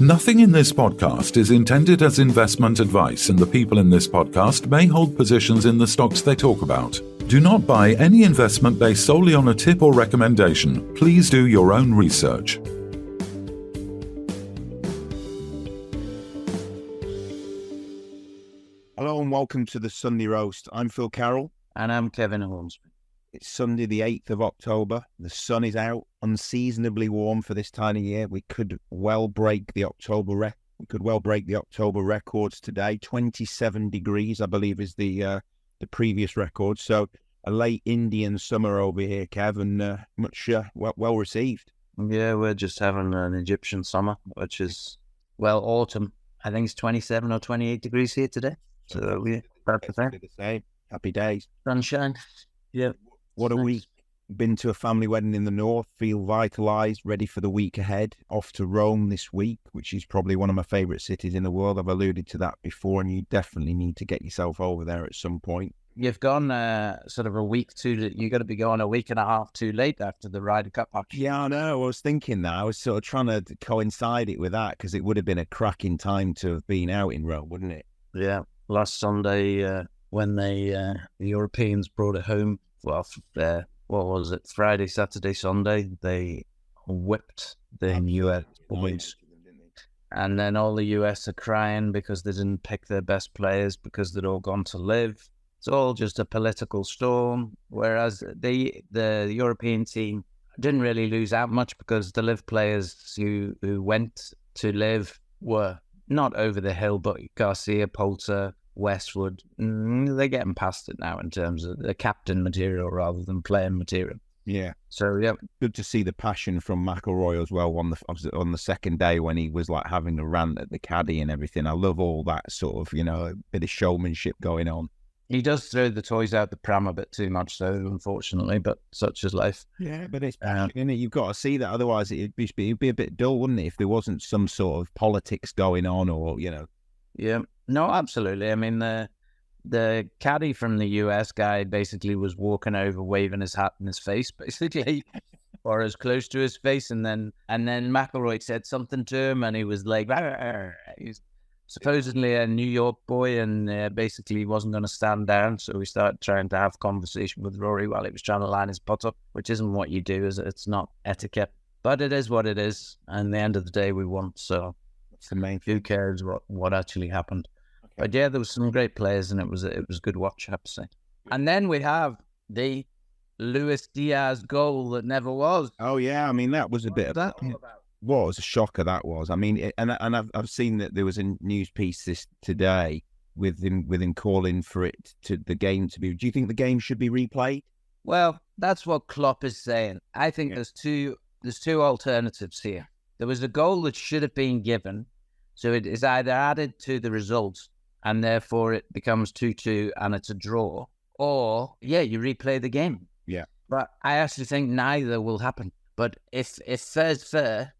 Nothing in this podcast is intended as investment advice, and the people in this podcast may hold positions in the stocks they talk about. Do not buy any investment based solely on a tip or recommendation. Please do your own research. Hello and welcome to the Sunday Roast. I'm Phil Carroll. And I'm Kevin Hornsby. It's Sunday the 8th of October. The sun is out, unseasonably warm for this time of year. We could well break the October records today. 27 degrees, I believe, is the previous record. So a late Indian summer over here, Kev, and much well received. Yeah, we're just having an Egyptian summer, which is, autumn. I think it's 27 or 28 degrees here today. So we're about the same. Happy days. Sunshine. Yeah. What a week. Been to a family wedding in the north, feel vitalised, ready for the week ahead. Off to Rome this week, which is probably one of my favourite cities in the world. I've alluded to that before, and you definitely need to get yourself over there at some point. You've gone sort of a week too, you're going to be going a week and a half too late after the Ryder Cup, actually. Yeah, I know. I was thinking that. I was sort of trying to coincide it with that, because it would have been a cracking time to have been out in Rome, wouldn't it? Yeah. Last Sunday, when the Europeans brought it home, what was it? Friday, Saturday, Sunday, they whipped the US boys. And then all the US are crying because they didn't pick their best players because they'd all gone to live. It's all just a political storm. Whereas the European team didn't really lose out much, because the live players who went to live were not over the hill, but Garcia, Poulter, Westwood, they're getting past it now in terms of the captain material rather than playing material. Yeah. So, yeah. Good to see the passion from McIlroy as well on the second day, when he was like having a rant at the caddy and everything. I love all that sort of, a bit of showmanship going on. He does throw the toys out the pram a bit too much, though, unfortunately, but such is life. Yeah, but it's passion, isn't it? You've got to see that. Otherwise, it'd be a bit dull, wouldn't it, if there wasn't some sort of politics going on, or, Yeah, no, absolutely. I mean, the caddy from the US guy basically was walking over, waving his hat in his face, basically, or as close to his face, and then McIlroy said something to him, and he was like, he's supposedly a New York boy, and basically wasn't going to stand down, so we started trying to have conversation with Rory while he was trying to line his putt up, which isn't what you do, it's not etiquette, but it is what it is, and at the end of the day, we won, so that's the main thing. Who cares what actually happened? Okay. But yeah, there was some great players, and it was a good watch, I have to say. And then we have the Luis Diaz goal that never was. Oh yeah, I mean, that was a bit of that. Was a shocker, that was. I mean, and I've seen that there was a news piece today with him calling for the game to be. Do you think the game should be replayed? Well, that's what Klopp is saying. I think there's two alternatives here. There was a goal that should have been given, so it is either added to the results and therefore it becomes 2-2 and it's a draw, or you replay the game. Yeah. But I actually think neither will happen. But if fair's fair,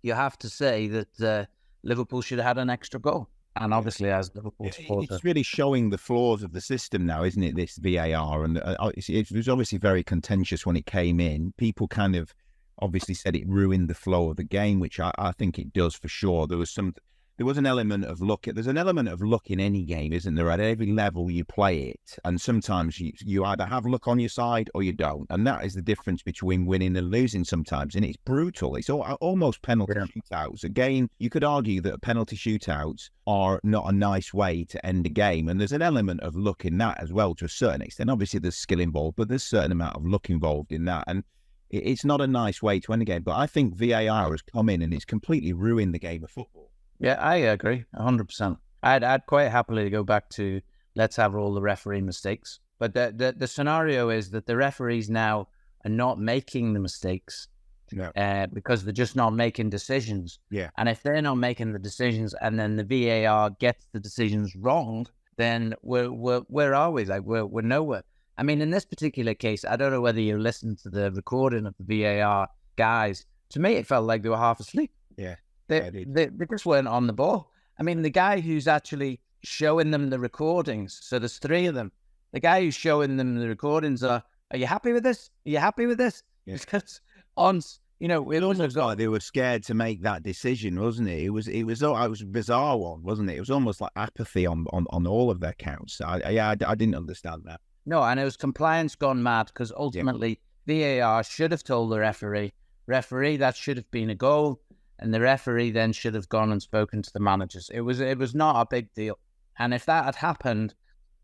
you have to say that Liverpool should have had an extra goal. And obviously, as Liverpool supporter, it's really showing the flaws of the system now, isn't it? This VAR, and it was obviously very contentious when it came in. People kind of obviously said it ruined the flow of the game, which I think it does for sure. There was an element of luck. There's an element of luck in any game, isn't there? At every level you play it, and sometimes you either have luck on your side or you don't, and that is the difference between winning and losing sometimes. And it's brutal. It's almost penalty shootouts. Again, you could argue that penalty shootouts are not a nice way to end a game, and there's an element of luck in that as well to a certain extent. Obviously, there's skill involved, but there's a certain amount of luck involved in that, and it's not a nice way to end a game. But I think VAR has come in and it's completely ruined the game of football. Yeah, I agree, 100%. I'd quite happily go back to let's have all the referee mistakes. But the scenario is that the referees now are not making the mistakes because they're just not making decisions. Yeah. And if they're not making the decisions and then the VAR gets the decisions wrong, then where are we? Like we're nowhere. I mean, in this particular case, I don't know whether you listened to the recording of the VAR guys. To me, it felt like they were half asleep. Yeah. They just weren't on the ball. I mean, the guy who's actually showing them the recordings, so there's three of them. The guy who's showing them the recordings are you happy with this? Are you happy with this? Yeah. Because on You know, It almost like they were scared to make that decision, wasn't it? It was a bizarre one, wasn't it? It was almost like apathy on all of their counts. I didn't understand that. No, and it was compliance gone mad because ultimately VAR should have told the referee that should have been a goal, and the referee then should have gone and spoken to the managers. It was not a big deal, and if that had happened,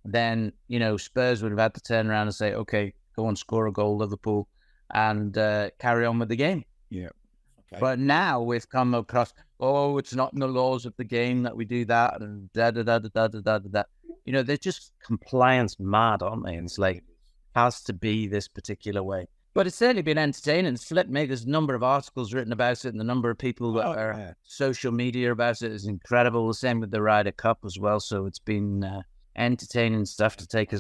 then you know Spurs would have had to turn around and say, "Okay, go and score a goal, Liverpool," and carry on with the game. Yeah. Okay. But now we've come across, oh, it's not in the laws of the game that we do that, and da da da da da da da da. You know, they're just compliance mad, aren't they? And it's like, has to be this particular way. But it's certainly been entertaining. Flip me, there's a number of articles written about it, and the number of people that are social media about it is incredible. The same with the Ryder Cup as well. So it's been entertaining stuff to take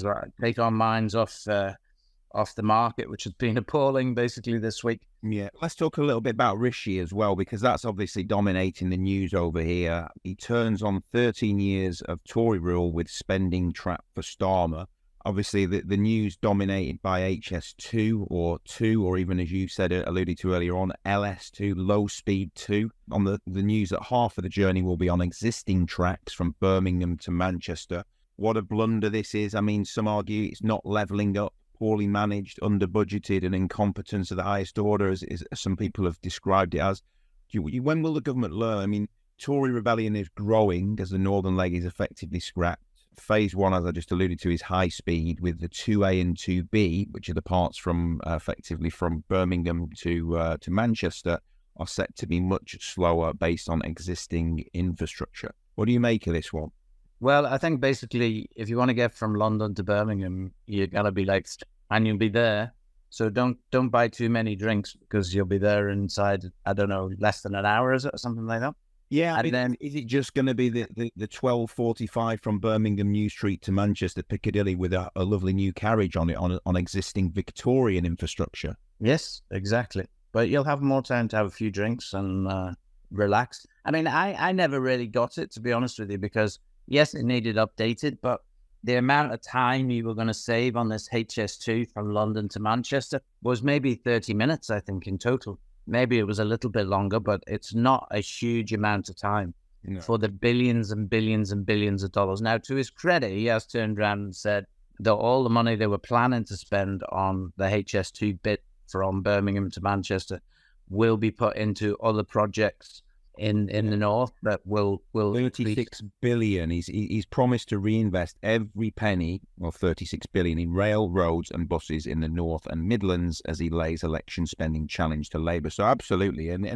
our minds off the market, which has been appalling basically this week. Yeah, let's talk a little bit about Rishi as well, because that's obviously dominating the news over here. He turns on 13 years of Tory rule with spending trap for Starmer. Obviously, the news dominated by HS2 or even, as you said, alluded to earlier on, LS2, low speed 2. On the news that half of the journey will be on existing tracks from Birmingham to Manchester. What a blunder this is. I mean, some argue it's not levelling up, poorly managed, under-budgeted, and incompetence of the highest order, as some people have described it as. When will the government learn? I mean, Tory rebellion is growing as the northern leg is effectively scrapped. Phase 1, as I just alluded to, is high speed, with the 2A and 2B, which are the parts from effectively from Birmingham to Manchester, are set to be much slower based on existing infrastructure. What do you make of this one? Well, I think basically, if you want to get from London to Birmingham, you gotta be like, and you'll be there. So don't buy too many drinks because you'll be there inside, I don't know, less than an hour, is it, or something like that? Yeah, and then is it just going to be the 12:45 from Birmingham New Street to Manchester Piccadilly with a lovely new carriage on it on existing Victorian infrastructure? Yes, exactly. But you'll have more time to have a few drinks and relax. I mean, I never really got it, to be honest with you, because yes, it needed updated, but the amount of time you were going to save on this HS2 from London to Manchester was maybe 30 minutes, I think, in total. Maybe it was a little bit longer, but it's not a huge amount of time for the billions and billions and billions of dollars. Now, to his credit, he has turned around and said that all the money they were planning to spend on the HS2 bit from Birmingham to Manchester will be put into other projects in the north that will 36 billion. He's promised to reinvest every penny, or 36 billion, in rail, roads and buses in the North and Midlands as he lays election spending challenge to Labour. So absolutely, and it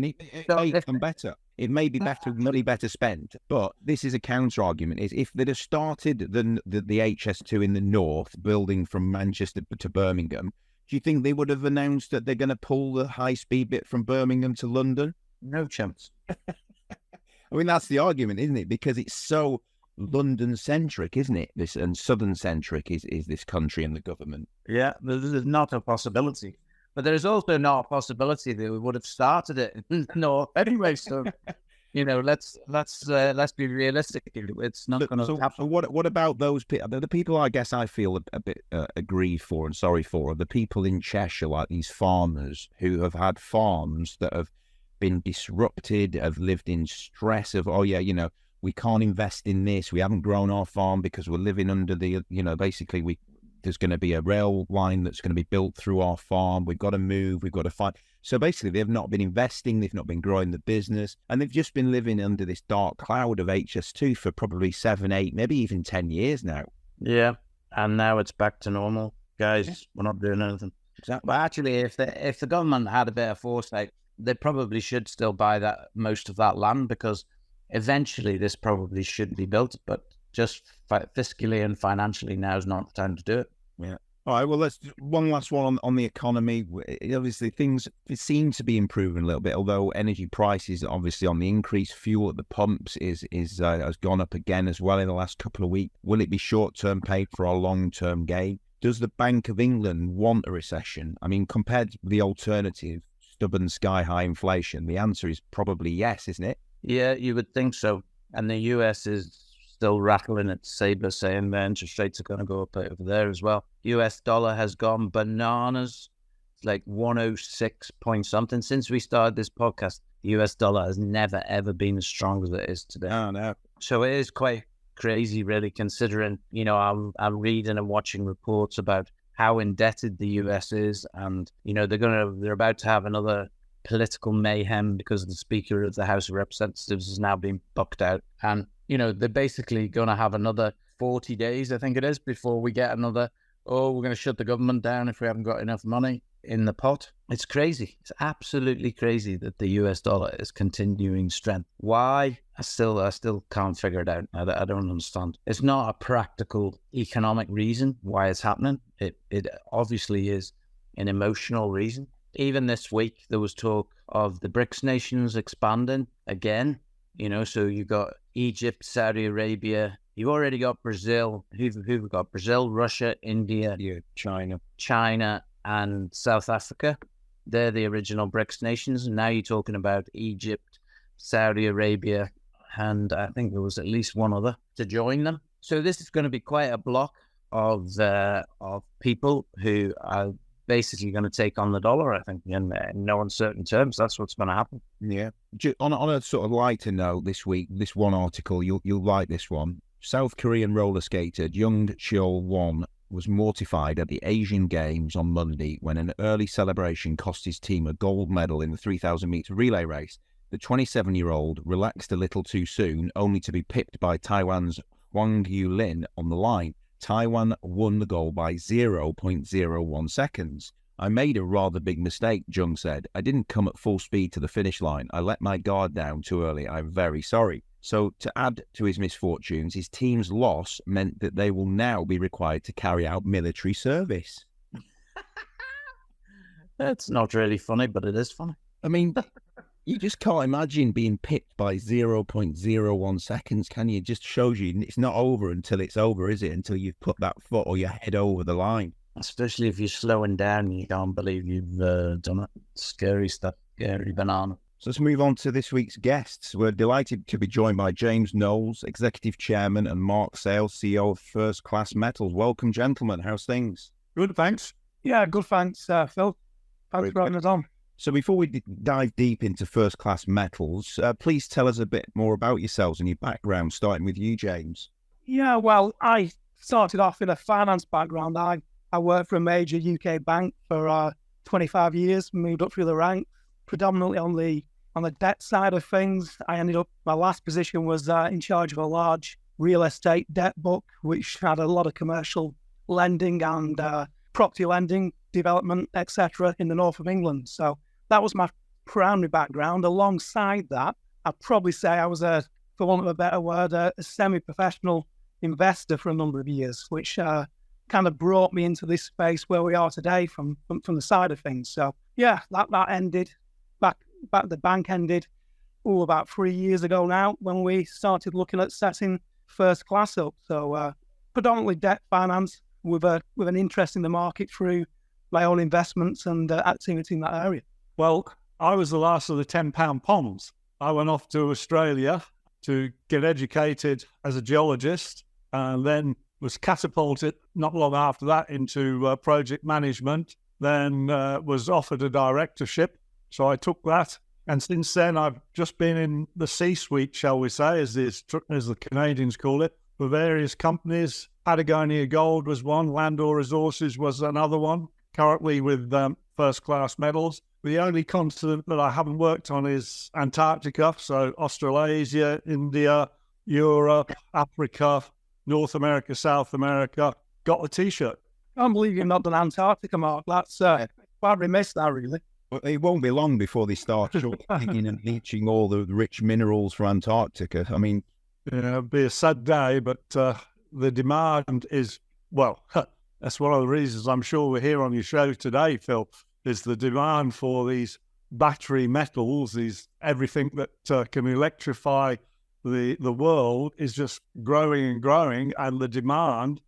may become better. It may be money better spent, but this is a counter argument. Is if they'd have started the HS2 in the north, building from Manchester to Birmingham, do you think they would have announced that they're going to pull the high speed bit from Birmingham to London? No chance. I mean, that's the argument, isn't it? Because it's so London-centric, isn't it? This and Southern-centric is this country and the government. Yeah, there's not a possibility. But there's also not a possibility that we would have started it in the north anyway. So, you know, let's be realistic. It's not going to happen. So what about those people? The people I guess I feel a bit aggrieved for and sorry for are the people in Cheshire, like these farmers who have had farms that have been disrupted, have lived in stress of, oh yeah, you know, we can't invest in this. We haven't grown our farm because we're living under the, you know, basically there's going to be a rail line that's going to be built through our farm. We've got to move. We've got to find. So basically they've not been investing. They've not been growing the business, and they've just been living under this dark cloud of HS2 for probably 7, 8, maybe even 10 years now. Yeah. And now it's back to normal. Guys, we're not doing anything. Exactly. But actually, if the government had a bit of foresight, they probably should still buy most of that land, because eventually this probably should be built, but just fiscally and financially now is not the time to do it. Yeah. All right. Well, let's one last one on the economy. Obviously, things seem to be improving a little bit, although energy prices are obviously on the increase. Fuel at the pumps has gone up again as well in the last couple of weeks. Will it be short-term paid for our long-term gain? Does the Bank of England want a recession? I mean, compared to the alternative, stubborn sky-high inflation, the answer is probably yes, isn't it? Yeah, you would think so. And the US is still rattling its saber, saying the interest rates are going to go up over there as well. US dollar has gone bananas. It's like 106 point something. Since we started this podcast, the US dollar has never, ever been as strong as it is today. Oh, no. So it is quite crazy, really, considering, I'm reading and watching reports about how indebted the US is. And, they're about to have another political mayhem because the Speaker of the House of Representatives has now been bucked out. And, they're basically going to have another 40 days, I think it is, before we get another, we're going to shut the government down if we haven't got enough money in the pot. It's crazy. It's absolutely crazy that the US dollar is continuing strength. Why? I still can't figure it out. I don't understand. It's not a practical economic reason why it's happening. It obviously is an emotional reason. Even this week, there was talk of the BRICS nations expanding again. So you got Egypt, Saudi Arabia. You already got Brazil. Who've we got? Brazil, Russia, India, China, and South Africa. They're the original BRICS nations. And now you're talking about Egypt, Saudi Arabia, and I think there was at least one other to join them. So this is going to be quite a block of people who are basically going to take on the dollar, I think, in no uncertain terms. That's what's going to happen. Yeah. On a sort of lighter note this week, this one article, you'll like this one. South Korean roller skater Jung Cheol-won was mortified at the Asian Games on Monday when an early celebration cost his team a gold medal in the 3,000-metre relay race. The 27-year-old relaxed a little too soon, only to be pipped by Taiwan's Huang Yulin on the line. Taiwan won the goal by 0.01 seconds. I made a rather big mistake, Jung said. I didn't come at full speed to the finish line. I let my guard down too early. I'm very sorry. So to add to his misfortunes, his team's loss meant that they will now be required to carry out military service. That's not really funny, but it is funny. I mean, you just can't imagine being pipped by 0.01 seconds, can you? It just shows you it's not over until it's over, is it? Until you've put that foot or your head over the line. Especially if you're slowing down and you can't believe you've done it. Scary stuff. Scary banana. So let's move on to this week's guests. We're delighted to be joined by James Knowles, Executive Chairman, and Mark Sales, CEO of First Class Metals. Welcome, gentlemen. How's things? Good, thanks. Yeah, good, thanks, Phil. Thanks for having us on. So before we dive deep into First Class Metals, please tell us a bit more about yourselves and your background, starting with you, James. Yeah, well, I started off in a finance background. I worked for a major UK bank for 25 years, moved up through the ranks, predominantly on the debt side of things. My last position was in charge of a large real estate debt book, which had a lot of commercial lending and property lending, development, etc. in the north of England. So that was my primary background. Alongside that, I'd probably say I was, for want of a better word, a semi-professional investor for a number of years, which kind of brought me into this space where we are today from the side of things. So yeah, that ended. Back the bank ended about 3 years ago now, when we started looking at setting First Class up. So predominantly debt finance with an interest in the market through my own investments and activity in that area. Well, I was the last of the £10 Poms. I went off to Australia to get educated as a geologist, and then was catapulted not long after that into project management, then was offered a directorship. So I took that, and since then I've just been in the C-suite, shall we say, as the Canadians call it, for various companies. Patagonia Gold was one, Landor Resources was another one, currently with First Class Metals. The only continent that I haven't worked on is Antarctica, so Australasia, India, Europe, Africa, North America, South America. Got the T-shirt. I can't believe you've not done Antarctica, Mark. That's quite remiss, that, really. Well, it won't be long before they start digging and leaching all the rich minerals from Antarctica. I mean... Yeah, it'll be a sad day, but the demand is, well, that's one of the reasons I'm sure we're here on your show today, Phil, is the demand for these battery metals, everything that can electrify the world is just growing and growing, and the demand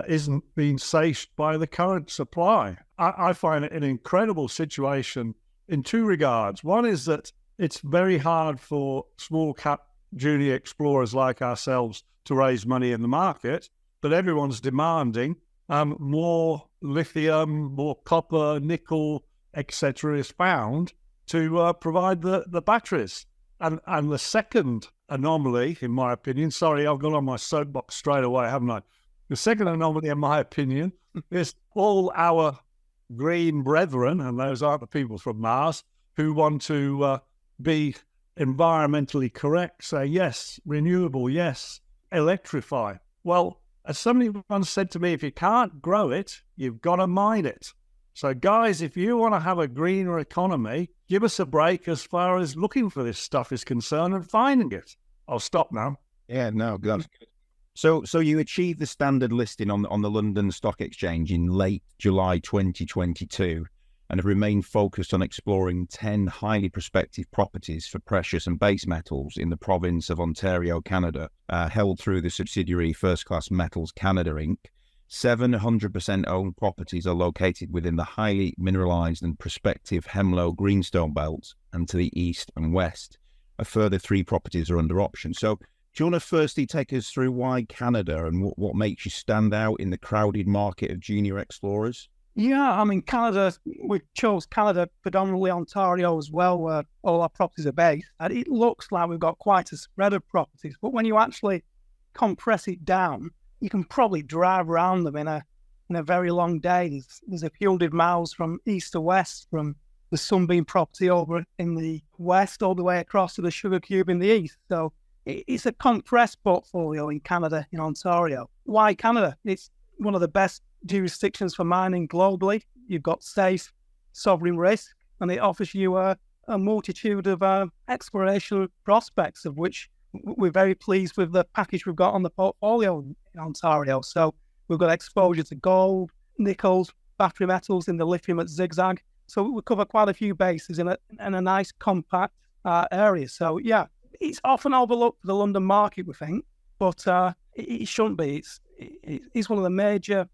isn't being satiated by the current supply. I find it an incredible situation in two regards. One is that it's very hard for small cap junior explorers like ourselves to raise money in the market, but everyone's demanding more lithium, more copper, nickel, etc. is found to provide the batteries. And the second anomaly, in my opinion, sorry, I've gone on my soapbox straight away, haven't I? The second anomaly, in my opinion, is all our green brethren, and those aren't the people from Mars, who want to be environmentally correct, say yes, renewable, yes, electrify. Well, as somebody once said to me, if you can't grow it, you've got to mine it. So guys, if you want to have a greener economy, give us a break as far as looking for this stuff is concerned and finding it. I'll stop now. Yeah, no, that's good. So you achieved the standard listing on the London Stock Exchange in late July 2022 and have remained focused on exploring 10 highly prospective properties for precious and base metals in the province of Ontario, Canada, held through the subsidiary First Class Metals Canada Inc. 700% owned properties are located within the highly mineralised and prospective Hemlo Greenstone Belt and to the east and west. A further 3 properties are under option. So do you want to firstly take us through why Canada and what makes you stand out in the crowded market of junior explorers? Yeah, I mean, Canada, we chose Canada, predominantly Ontario as well, where all our properties are based. And it looks like we've got quite a spread of properties, but when you actually compress it down, you can probably drive around them in a very long day. There's a few hundred miles from east to west, from the Sunbeam property over in the west all the way across to the Sugar Cube in the east. So it's a compressed portfolio in Canada, in Ontario. Why Canada? It's one of the best jurisdictions for mining globally. You've got safe sovereign risk, and it offers you a multitude of exploration prospects, of which we're very pleased with the package we've got on the portfolio in Ontario. So we've got exposure to gold, nickels, battery metals in the lithium at Zigzag. So we cover quite a few bases in a nice compact area. So yeah, it's often overlooked for the London market, we think, but it shouldn't be. It's one of the major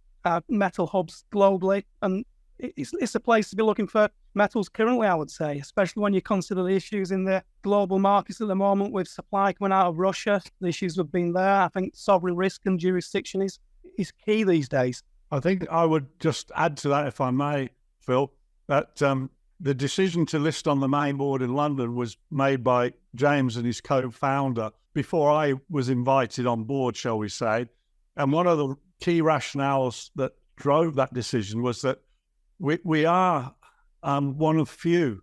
metal hubs globally, and it's a place to be looking for metals currently, I would say, especially when you consider the issues in the global markets at the moment with supply coming out of Russia. The issues have been there. I think sovereign risk and jurisdiction is key these days. I think I would just add to that, if I may, Phil, that the decision to list on the main board in London was made by James and his co-founder before I was invited on board, shall we say. And one of the key rationales that drove that decision was that we are one of few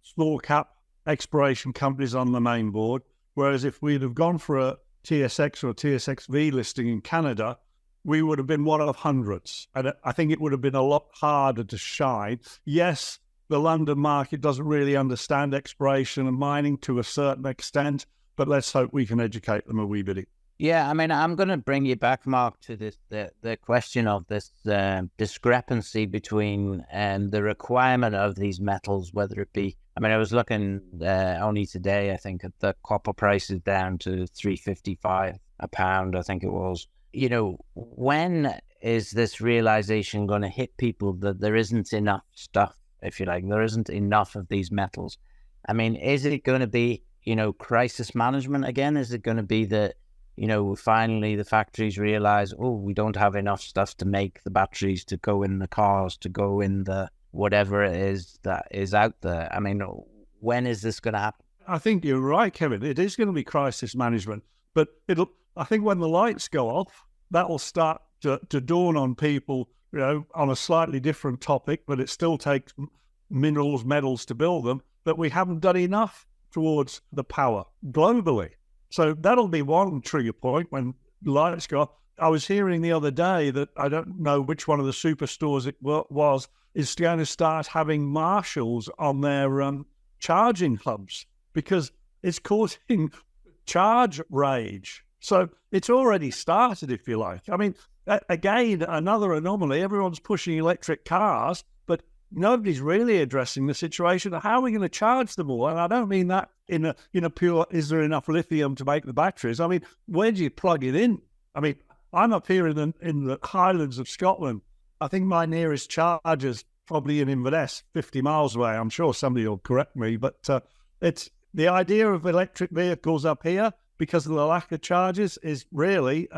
small cap exploration companies on the main board, whereas if we'd have gone for a TSX or a TSXV listing in Canada, we would have been one of hundreds. And I think it would have been a lot harder to shine. Yes, the London market doesn't really understand exploration and mining to a certain extent, but let's hope we can educate them a wee bit. Yeah, I mean, I'm going to bring you back, Mark, to this the question of this discrepancy between the requirement of these metals, whether it be, I mean, I was looking only today, I think, at the copper prices down to $3.55 a pound, I think it was. You know, when is this realization going to hit people that there isn't enough stuff, if you like, there isn't enough of these metals? I mean, is it going to be, you know, crisis management again? Is it going to be that, you know, finally the factories realize, oh, we don't have enough stuff to make the batteries, to go in the cars, to go in the whatever it is that is out there? I mean, when is this going to happen? I think you're right, Kevin. It is going to be crisis management, but I think when the lights go off, that will start to dawn on people, you know, on a slightly different topic, but it still takes minerals, metals to build them, that we haven't done enough towards the power globally. So that'll be one trigger point when lights go off. I was hearing the other day that, I don't know which one of the superstores it was, is going to start having marshals on their charging hubs because it's causing charge rage. So it's already started, if you like. I mean, again, another anomaly. Everyone's pushing electric cars, but nobody's really addressing the situation of how are we going to charge them all? And I don't mean that in a pure, is there enough lithium to make the batteries? I mean, where do you plug it in? I mean, I'm up here in the Highlands of Scotland. I think my nearest charger's probably in Inverness, 50 miles away. I'm sure somebody will correct me, but it's the idea of electric vehicles up here because of the lack of charges is really,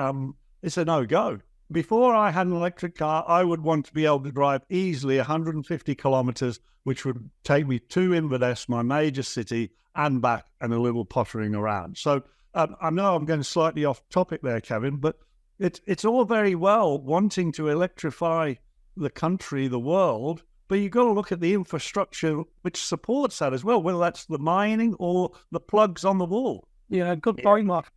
it's a no-go. before I had an electric car, I would want to be able to drive easily 150 kilometres, which would take me to Inverness, my major city, and back, and a little pottering around. So I know I'm going slightly off topic there, Kevin, but it's all very well wanting to electrify the country, the world, but you've got to look at the infrastructure which supports that as well, whether that's the mining or the plugs on the wall. Yeah, good point, Mark.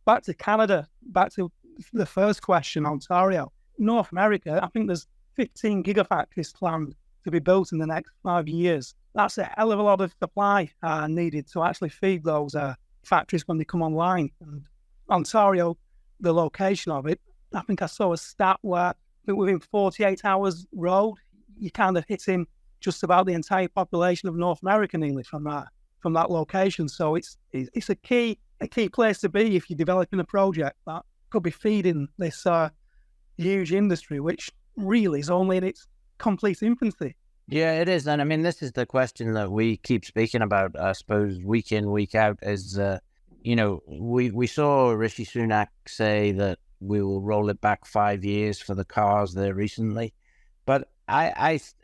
Back to Canada, back to the first question, Ontario. North America, I think there's 15 gigafactories planned to be built in the next 5 years. That's a hell of a lot of supply needed to actually feed those factories when they come online. And Ontario, the location of it, I think I saw a stat where within 48 hours road, you kind of hitting just about the entire population of North America nearly from that location. So it's a key place to be if you're developing a project that could be feeding this huge industry, which really is only in its complete infancy. Yeah, it is. And I mean, this is the question that we keep speaking about, I suppose, week in, week out, is, we saw Rishi Sunak say that we will roll it back 5 years for the cars there recently. But that's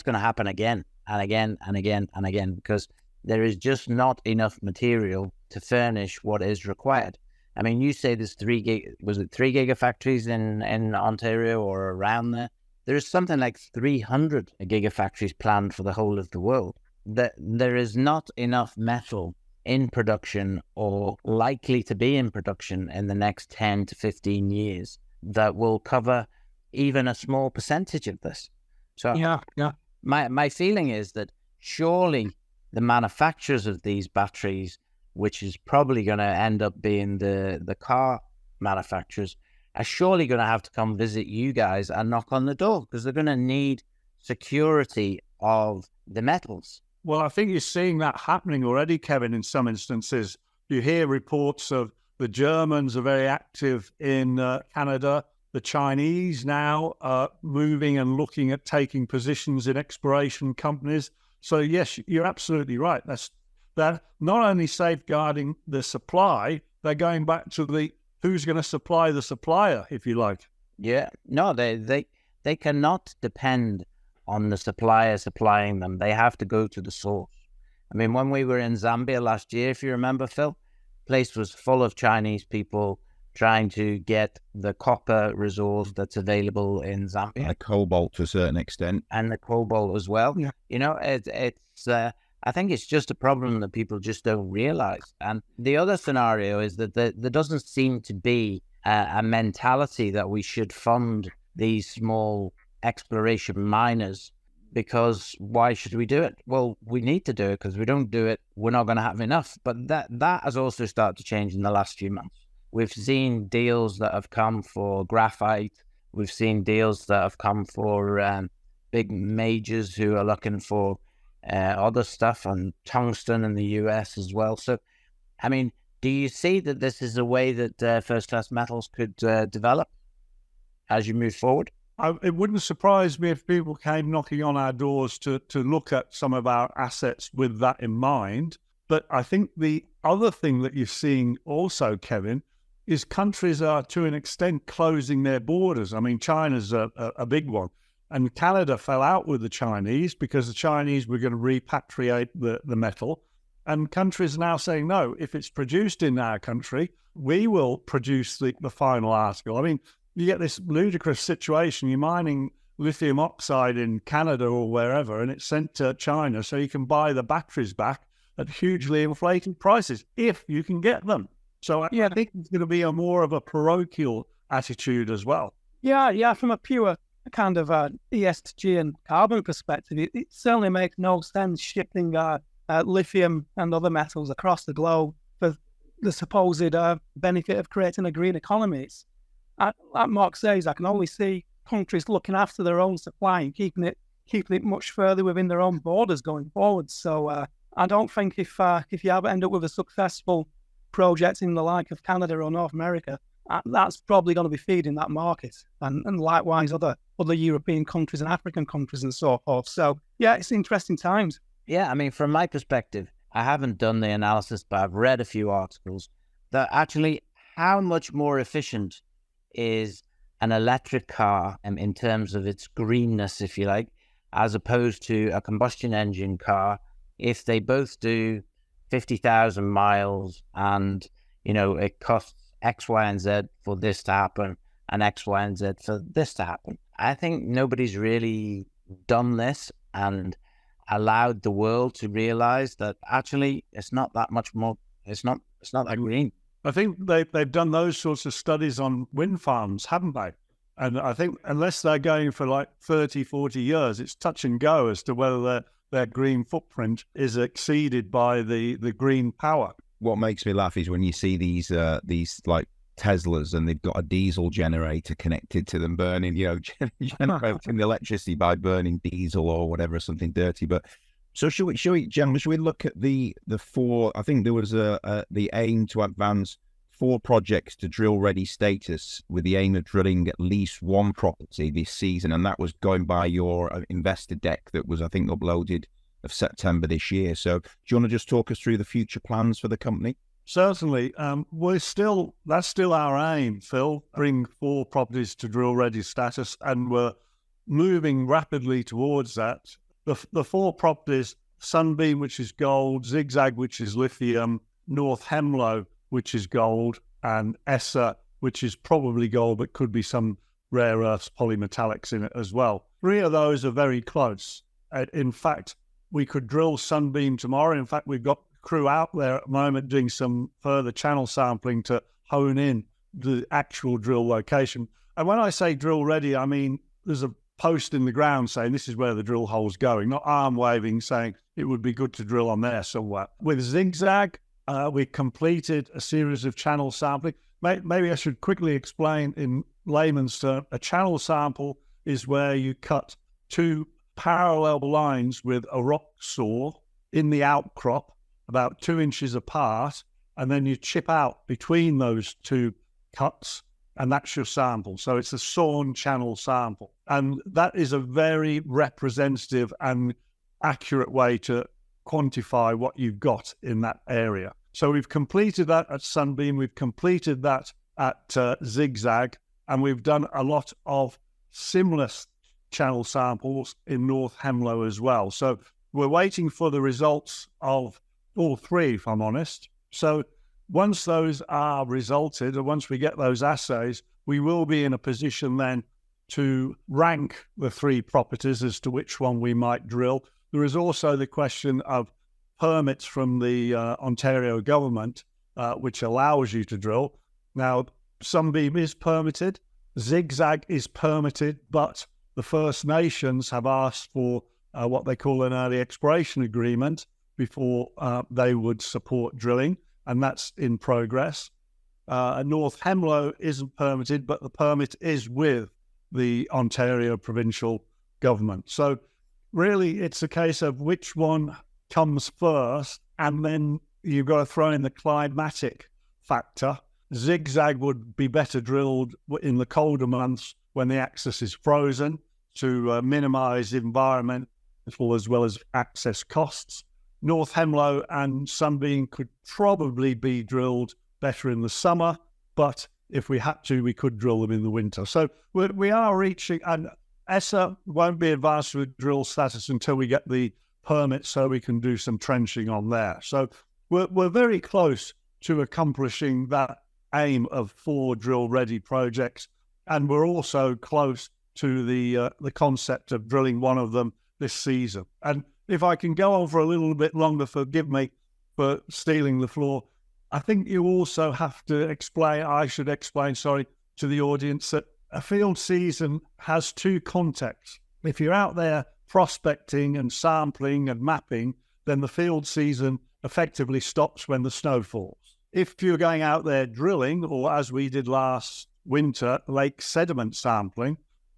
going to happen again and again and again and again, because there is just not enough material to furnish what is required. I mean, you say there's 3 gigafactories in Ontario or around there? There's something like 300 gigafactories planned for the whole of the world. There is not enough metal in production or likely to be in production in the next 10 to 15 years that will cover even a small percentage of this. So yeah. My feeling is that surely the manufacturers of these batteries, which is probably going to end up being the car manufacturers, are surely going to have to come visit you guys and knock on the door, because they're going to need security of the metals. Well, I think you're seeing that happening already, Kevin, in some instances. You hear reports of the Germans are very active in Canada. The Chinese now are moving and looking at taking positions in exploration companies. So, yes, you're absolutely right. They're not only safeguarding the supply, they're going back to the who's going to supply the supplier, if you like. Yeah, no, they cannot depend on the supplier supplying them. They have to go to the source. I mean, when we were in Zambia last year, if you remember, Phil, the place was full of Chinese people trying to get the copper resource that's available in Zambia. And the cobalt to a certain extent. And the cobalt as well. Yeah. It's I think it's just a problem that people just don't realize. And the other scenario is that there doesn't seem to be a mentality that we should fund these small exploration miners, because why should we do it? Well, we need to do it, because if we don't do it, we're not going to have enough. But that has also started to change in the last few months. We've seen deals that have come for graphite. We've seen deals that have come for big majors who are looking for other stuff, and tungsten in the US as well. So, I mean, do you see that this is a way that first-class metals could develop as you move forward? It wouldn't surprise me if people came knocking on our doors to look at some of our assets with that in mind. But I think the other thing that you're seeing also, Kevin, is countries are to an extent closing their borders. I mean, China's a big one. And Canada fell out with the Chinese because the Chinese were going to repatriate the metal. And countries are now saying, no, if it's produced in our country, we will produce the final article. I mean, you get this ludicrous situation. You're mining lithium oxide in Canada or wherever, and it's sent to China so you can buy the batteries back at hugely inflated prices if you can get them. So I think it's going to be more of a parochial attitude as well. Yeah, from a pure kind of ESG and carbon perspective, it certainly makes no sense shipping lithium and other metals across the globe for the supposed benefit of creating a green economy. Like Mark says, I can only see countries looking after their own supply and keeping it much further within their own borders going forward. So I don't think if you ever end up with a successful project in the like of Canada or North America, that's probably going to be feeding that market, and likewise other European countries and African countries and so forth. So yeah, it's interesting times. Yeah, I mean, from my perspective, I haven't done the analysis, but I've read a few articles that actually how much more efficient is an electric car in terms of its greenness, if you like, as opposed to a combustion engine car, if they both do 50,000 miles and, it costs X, Y, and Z for this to happen and X, Y, and Z for this to happen. I think nobody's really done this and allowed the world to realize that actually it's not that much more, it's not that green. I think they've done those sorts of studies on wind farms, haven't they? And I think unless they're going for like 30, 40 years, it's touch and go as to whether their green footprint is exceeded by the green power. What makes me laugh is when you see these like Teslas and they've got a diesel generator connected to them burning, generating electricity by burning diesel or whatever, something dirty. But so should we look at the four? I think there was the aim to advance 4 projects to drill ready status with the aim of drilling at least 1 property this season, and that was going by your investor deck that was, I think, uploaded of September this year. So do you want to just talk us through the future plans for the company? Certainly. That's still our aim, Phil, bring 4 properties to drill ready status, and we're moving rapidly towards that. The 4 properties, Sunbeam, which is gold, Zigzag, which is lithium, North Hemlo, which is gold, and Essa, which is probably gold, but could be some rare earths, polymetallics in it as well. 3 of those are very close. In fact, we could drill Sunbeam tomorrow. In fact, we've got crew out there at the moment doing some further channel sampling to hone in the actual drill location. And when I say drill ready, I mean there's a post in the ground saying this is where the drill hole's going, not arm waving saying it would be good to drill on there somewhere. With Zigzag, we completed a series of channel sampling. Maybe I should quickly explain in layman's terms. A channel sample is where you cut 2 parallel lines with a rock saw in the outcrop about 2 inches apart, and then you chip out between those 2 cuts, and that's your sample. So it's a sawn channel sample. And that is a very representative and accurate way to quantify what you've got in that area. So we've completed that at Sunbeam, we've completed that at Zigzag, and we've done a lot of similar channel samples in North Hemlo as well. So we're waiting for the results of all 3, if I'm honest. So once those are resulted, and once we get those assays, we will be in a position then to rank the 3 properties as to which one we might drill. There is also the question of permits from the Ontario government, which allows you to drill. Now, Sunbeam is permitted, Zigzag is permitted, but the First Nations have asked for what they call an early exploration agreement before they would support drilling, and that's in progress. North Hemlo isn't permitted, but the permit is with the Ontario provincial government. So really, it's a case of which one comes first, and then you've got to throw in the climatic factor. Zigzag would be better drilled in the colder months when the axis is frozen to minimize environmental as well as access costs. North Hemlo and Sunbeam could probably be drilled better in the summer, but if we had to, we could drill them in the winter. So we are reaching, and Essa won't be advanced with drill status until we get the permit so we can do some trenching on there. So we're very close to accomplishing that aim of 4 drill-ready projects, and we're also close to the concept of drilling one of them this season. And if I can go on for a little bit longer, forgive me for stealing the floor, I think you also have to explain, to the audience that a field season has 2 contexts. If you're out there prospecting and sampling and mapping, then the field season effectively stops when the snow falls. If you're going out there drilling, or as we did last winter, lake sediment sampling,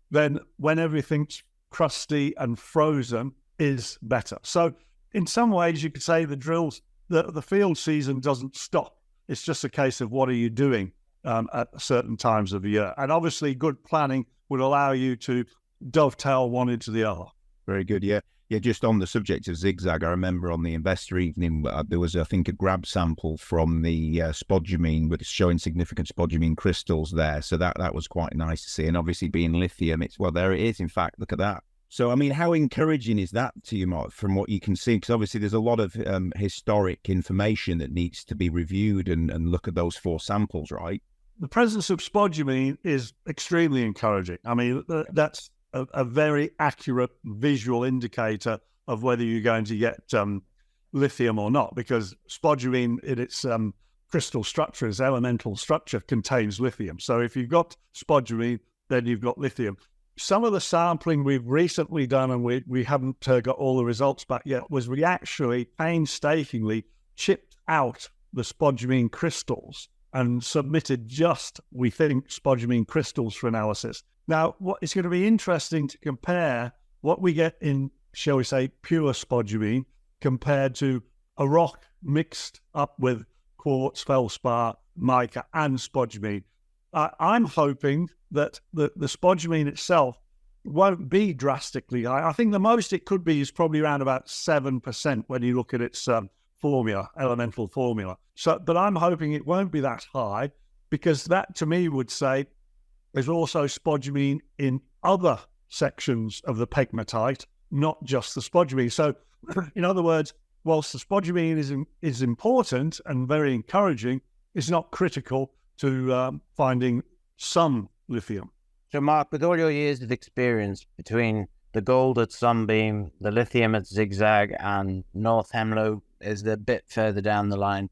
then when everything's crusty and frozen is better. So in some ways you could say the field season doesn't stop. It's just a case of what are you doing at certain times of the year. And obviously good planning would allow you to dovetail one into the other. Very good, yeah. Yeah, just on the subject of zigzag, I remember on the investor evening, there was, I think, a grab sample from the spodumene with showing significant spodumene crystals there. So that was quite nice to see. And obviously being lithium, there it is, in fact, look at that. So, I mean, how encouraging is that to you, Mark, from what you can see? Because obviously there's a lot of historic information that needs to be reviewed and look at those 4 samples, right? The presence of spodumene is extremely encouraging. I mean, that's a very accurate visual indicator of whether you're going to get lithium or not, because spodumene in its crystal structure, its elemental structure, contains lithium. So if you've got spodumene, then you've got lithium. Some of the sampling we've recently done, and we haven't got all the results back yet, was we actually painstakingly chipped out the spodumene crystals and submitted just, we think, spodumene crystals for analysis. Now, it's going to be interesting to compare what we get in, shall we say, pure spodumene compared to a rock mixed up with quartz, feldspar, mica, and spodumene. I'm hoping that the spodumene itself won't be drastically high. I think the most it could be is probably around about 7% when you look at its elemental formula. So, but I'm hoping it won't be that high, because that to me would say there's also spodumene in other sections of the pegmatite, not just the spodumene. So, in other words, whilst the spodumene is important and very encouraging, it's not critical to finding some lithium. So, Mark, with all your years of experience between the gold at Sunbeam, the lithium at Zigzag, and North Hemlo is a bit further down the line,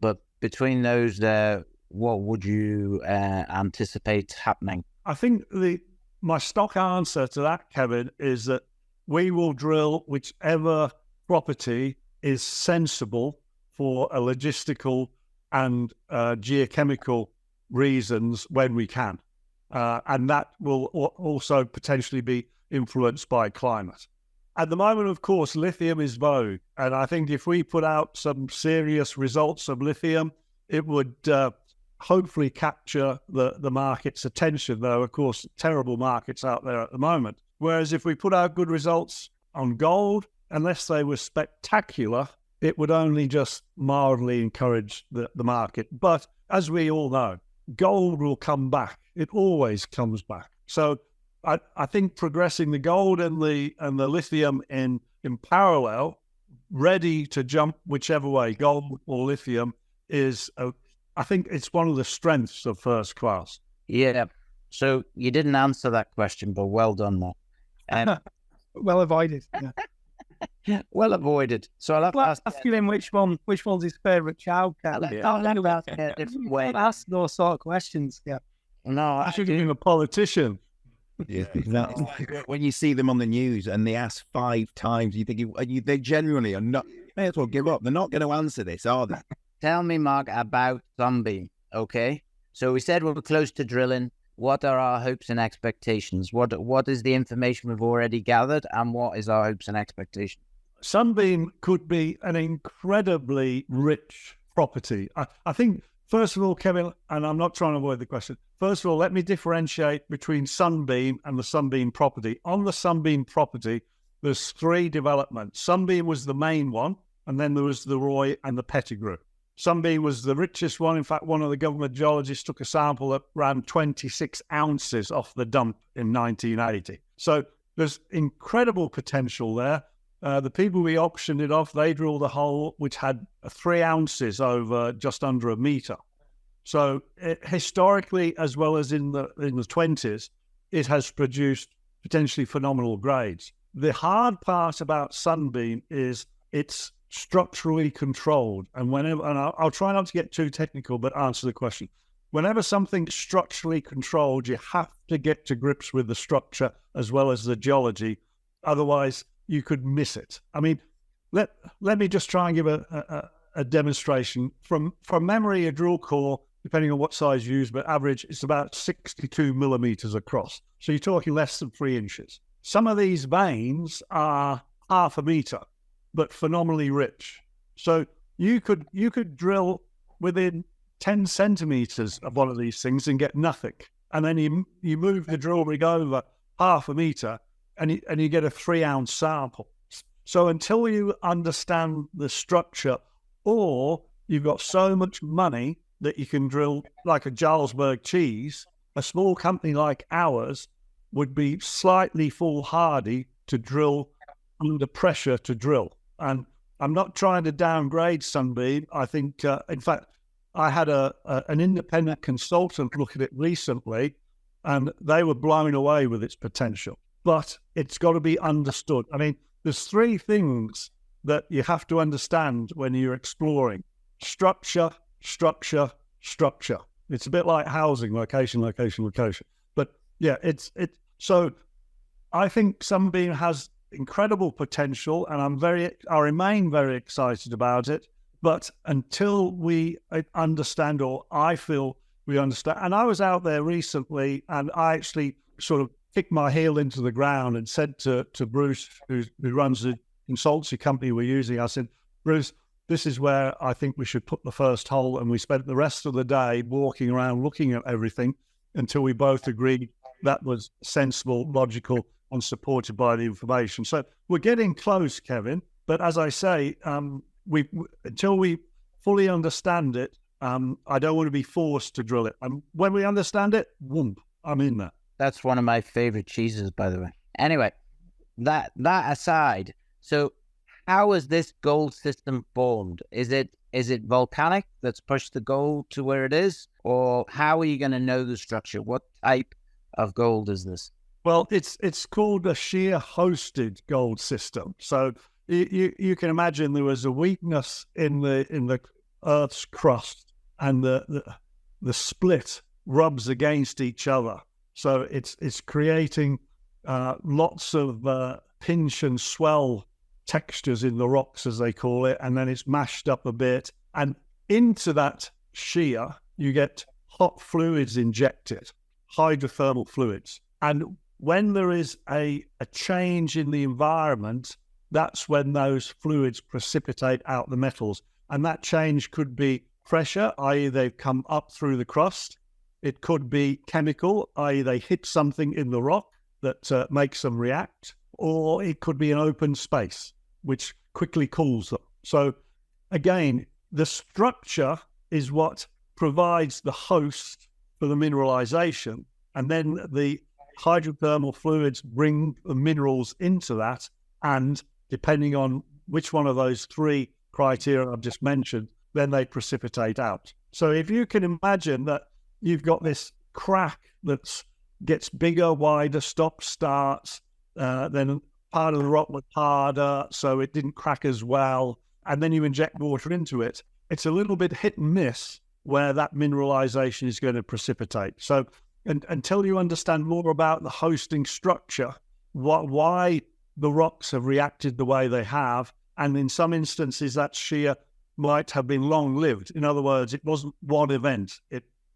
but between those there, what would you anticipate happening? I think my stock answer to that, Kevin, is that we will drill whichever property is sensible for a logistical and geochemical reasons when we can. And that will also potentially be influenced by climate. At the moment, of course, lithium is vogue. And I think if we put out some serious results of lithium, it would hopefully capture the market's attention, though, of course, terrible markets out there at the moment. Whereas if we put out good results on gold, unless they were spectacular, it would only just mildly encourage the market. But as we all know, gold will come back. It always comes back. So I think progressing the gold and the lithium in parallel, ready to jump whichever way, gold or lithium, I think it's one of the strengths of First Class. Yeah. So you didn't answer that question, but well done, Mark. Well avoided. Yeah. Well avoided. So I'll ask him which one's his favourite child cat. Ask those sort of questions. Yeah. No, I should give him a politician. Yeah, when you see them on the news and they ask 5 times, you think they genuinely are not. May as well give up. They're not going to answer this, are they? Tell me, Mark, about Sunbeam. Okay, so we said we're close to drilling. What are our hopes and expectations? What is the information we've already gathered, and what is our hopes and expectations? Sunbeam could be an incredibly rich property. I think, first of all, Kevin, and I'm not trying to avoid the question, first of all, let me differentiate between Sunbeam and the Sunbeam property. On the Sunbeam property, there's 3 developments. Sunbeam was the main one, and then there was the Roy and the Pettigrew. Sunbeam was the richest one. In fact, one of the government geologists took a sample at around 26 ounces off the dump in 1980. So there's incredible potential there. The people we auctioned it off, they drilled a hole which had 3 ounces over just under a metre. So historically, as well as in the 20s, it has produced potentially phenomenal grades. The hard part about Sunbeam is it's structurally controlled. And I'll try not to get too technical, but answer the question. Whenever something's structurally controlled, you have to get to grips with the structure as well as the geology. Otherwise, you could miss it. I mean, let me just try and give a demonstration. From memory, a drill core, depending on what size you use, but average, it's about 62 millimeters across. So you're talking less than 3 inches. Some of these veins are half a meter, but phenomenally rich. So you could drill within 10 centimeters of one of these things and get nothing. And then you move the drill rig over half a meter and you get a 3 ounce sample. So until you understand the structure, or you've got so much money that you can drill like a Jarlsberg cheese, a small company like ours would be slightly foolhardy to drill under pressure to drill. And I'm not trying to downgrade Sunbeam. I think, in fact, I had an independent consultant look at it recently, and they were blown away with its potential. But it's got to be understood. I mean, there's three things that you have to understand when you're exploring: structure, structure, structure. It's a bit like housing: location, location, location. But yeah, so I think Sunbeam has incredible potential, and I remain very excited about it. But until we understand, or I feel we understand, and I was out there recently, and I actually sort of kicked my heel into the ground and said to Bruce, who runs the consultancy company we're using, I said, Bruce, this is where I think we should put the first hole. And we spent the rest of the day walking around looking at everything until we both agreed that was sensible, logical, and supported by the information. So we're getting close, Kevin. But as I say, until we fully understand it, I don't want to be forced to drill it. And when we understand it, whoomp, I'm in there. That's one of my favorite cheeses, by the way. Anyway, that aside, so how is this gold system formed? Is it volcanic that's pushed the gold to where it is? Or how are you going to know the structure? What type of gold is this? Well, it's called a shear hosted gold system. So you can imagine there was a weakness in the Earth's crust, and the split rubs against each other. So it's creating lots of pinch and swell textures in the rocks, as they call it, and then it's mashed up a bit. And into that shear, you get hot fluids injected, hydrothermal fluids. And when there is a change in the environment, that's when those fluids precipitate out the metals. And that change could be pressure, i.e. they've come up through the crust. It could be chemical, i.e. they hit something in the rock that makes them react. Or it could be an open space, which quickly cools them. So again, the structure is what provides the host for the mineralization. And then the hydrothermal fluids bring the minerals into that. And depending on which one of those three criteria I've just mentioned, then they precipitate out. So if you can imagine that you've got this crack that gets bigger, wider, stops, starts, then part of the rock was harder, so it didn't crack as well, and then you inject water into it, it's a little bit hit and miss where that mineralization is going to precipitate. So until you understand more about the hosting structure, why the rocks have reacted the way they have, and in some instances that shear might have been long-lived. In other words, it wasn't one event.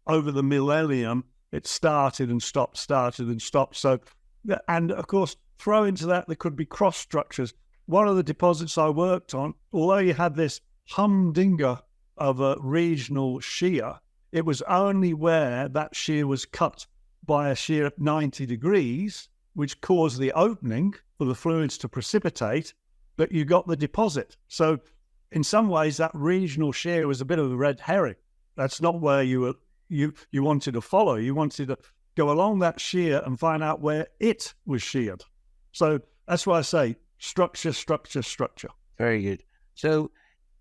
Over the millennium, it started and stopped, started and stopped. So, and of course, throw into that, there could be cross structures. One of the deposits I worked on, although you had this humdinger of a regional shear, it was only where that shear was cut by a shear at 90 degrees, which caused the opening for the fluids to precipitate, that you got the deposit. So in some ways, that regional shear was a bit of a red herring. That's not where you wanted to follow. You wanted to go along that shear and find out where it was sheared. So that's why I say structure, structure, structure. Very good. So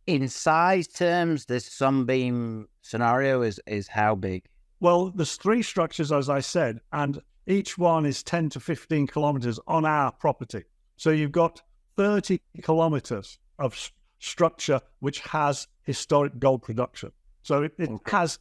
in size terms, this Sunbeam scenario is how big? Well, there's three structures, as I said, and each one is 10 to 15 kilometers on our property. So you've got 30 kilometers of structure which has historic gold production. So it has,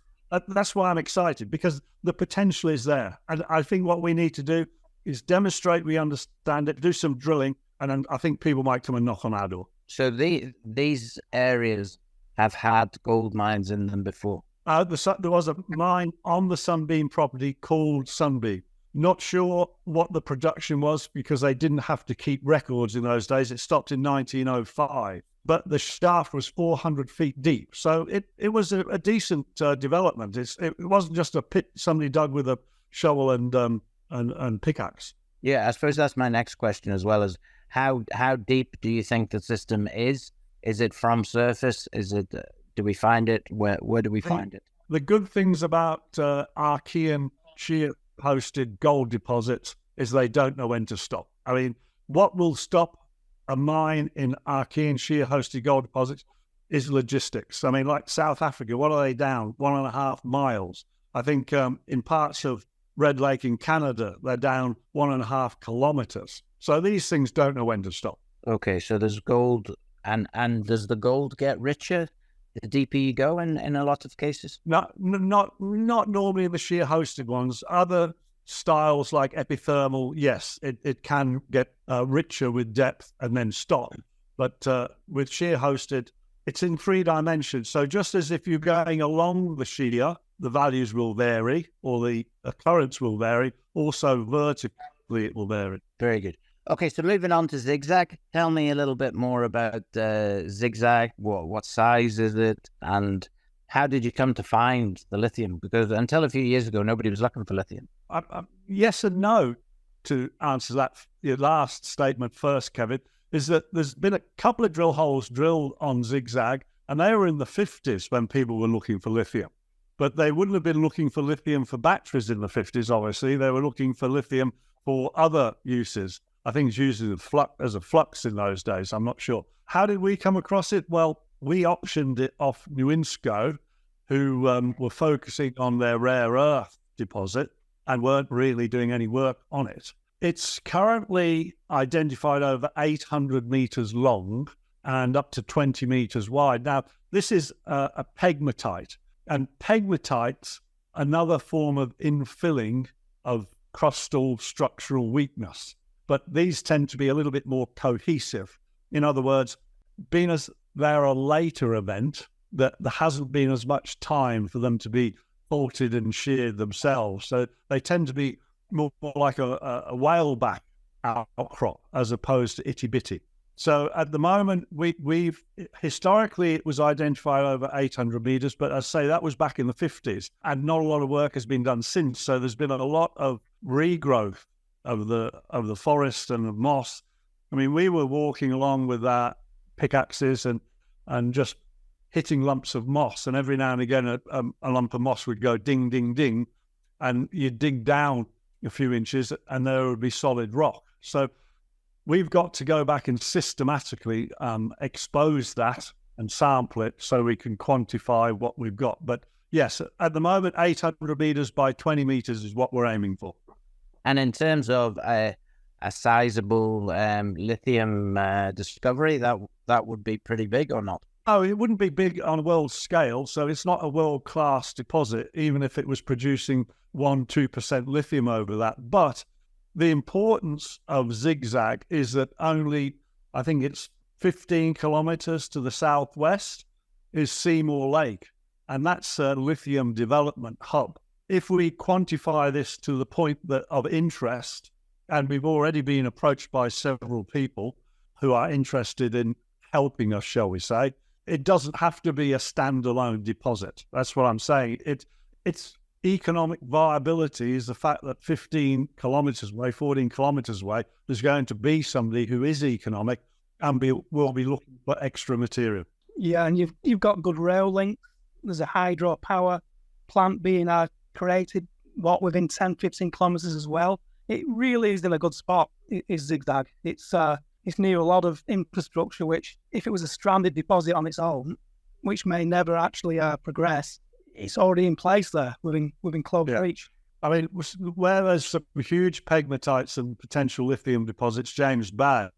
that's why I'm excited, because the potential is there. And I think what we need to do is demonstrate we understand it, do some drilling, and then I think people might come and knock on our door. So these areas have had gold mines in them before? There was a mine on the Sunbeam property called Sunbeam. Not sure what the production was because they didn't have to keep records in those days. It stopped in 1905. But the shaft was 400 feet deep. So it was a decent development. It wasn't just a pit somebody dug with a shovel and pickaxe. Yeah, I suppose that's my next question as well, is How deep do you think the system is? Is it from surface? Is it? Do we find it? Where do we find it? The good things about Archean shear-hosted gold deposits is they don't know when to stop. I mean, what will stop a mine in Archean shear-hosted gold deposits is logistics. I mean, like South Africa, what are they down? 1.5 miles. I think in parts of Red Lake in Canada, they're down 1.5 kilometers. So these things don't know when to stop. Okay, so there's gold, and does the gold get richer the deeper you go in a lot of cases? Not normally in the shear-hosted ones. Other styles like epithermal, yes, it can get richer with depth and then stop. But with shear-hosted, it's in 3 dimensions. So just as if you're going along the shear, the values will vary, or the occurrence will vary, also vertically it will vary. Very good. Okay, so moving on to zigzag. Tell me a little bit more about zigzag. What size is it, and how did you come to find the lithium? Because until a few years ago, nobody was looking for lithium. Yes and no, to answer that your last statement first, Kevin, is that there's been a couple of drill holes drilled on zigzag, and they were in the 50s when people were looking for lithium. But they wouldn't have been looking for lithium for batteries in the 50s, obviously. They were looking for lithium for other uses. I think it's used as a flux in those days. I'm not sure. How did we come across it? Well, we optioned it off Newinsko, who were focusing on their rare earth deposit and weren't really doing any work on it. It's currently identified over 800 meters long and up to 20 meters wide. Now, this is a pegmatite, and pegmatite's another form of infilling of crustal structural weakness. But these tend to be a little bit more cohesive. In other words, being as they're a later event, that there hasn't been as much time for them to be faulted and sheared themselves. So they tend to be more like a whaleback outcrop as opposed to itty-bitty. So at the moment, we've historically, it was identified over 800 meters, but I say that was back in the 50s, and not a lot of work has been done since. So there's been a lot of regrowth of the forest and of moss. I mean, we were walking along with our pickaxes and just hitting lumps of moss, and every now and again a lump of moss would go ding, ding, ding, and you'd dig down a few inches and there would be solid rock. So we've got to go back and systematically expose that and sample it so we can quantify what we've got. But yes, at the moment, 800 meters by 20 meters is what we're aiming for. And in terms of a sizable lithium discovery, that would be pretty big or not? Oh, it wouldn't be big on a world scale, so it's not a world-class deposit, even if it was producing 1-2% lithium over that. But the importance of zigzag is that only, I think it's 15 kilometers to the southwest is Seymour Lake, and that's a lithium development hub. If we quantify this to the point of interest, and we've already been approached by several people who are interested in helping us, shall we say, it doesn't have to be a standalone deposit. That's what I'm saying. It's economic viability is the fact that 15 kilometers away, 14 kilometers away, there's going to be somebody who is economic and will be looking for extra material. Yeah, and you've got good rail links. There's a hydropower plant being created, within 10, 15 kilometers as well. It really is in a good spot, is zigzag. It's near a lot of infrastructure, which, if it was a stranded deposit on its own, which may never actually progress, it's already in place there within close reach. I mean, where there's some huge pegmatites and potential lithium deposits, James Bay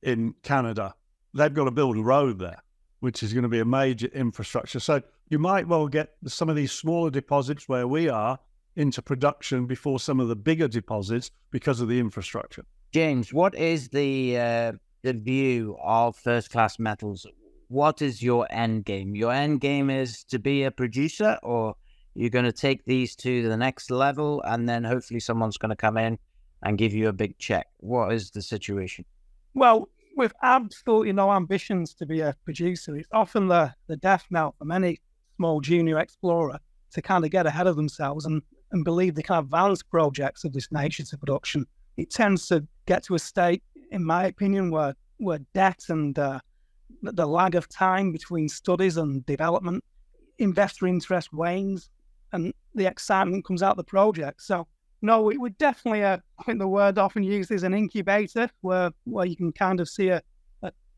in Canada, they've got to build a road there, which is going to be a major infrastructure. So you might well get some of these smaller deposits where we are into production before some of the bigger deposits because of the infrastructure. James, what is the view of first-class metals? What is your end game? Your end game is to be a producer, or you're going to take these to the next level and then hopefully someone's going to come in and give you a big check? What is the situation? Well, with absolutely no ambitions to be a producer, it's often the death knell for many small junior explorer to kind of get ahead of themselves and believe they can advance projects of this nature to production. It tends to get to a state in my opinion, where debt and the lag of time between studies and development, investor interest wanes, and the excitement comes out of the project. So, no, we're definitely I think the word often used is an incubator, where you can kind of see a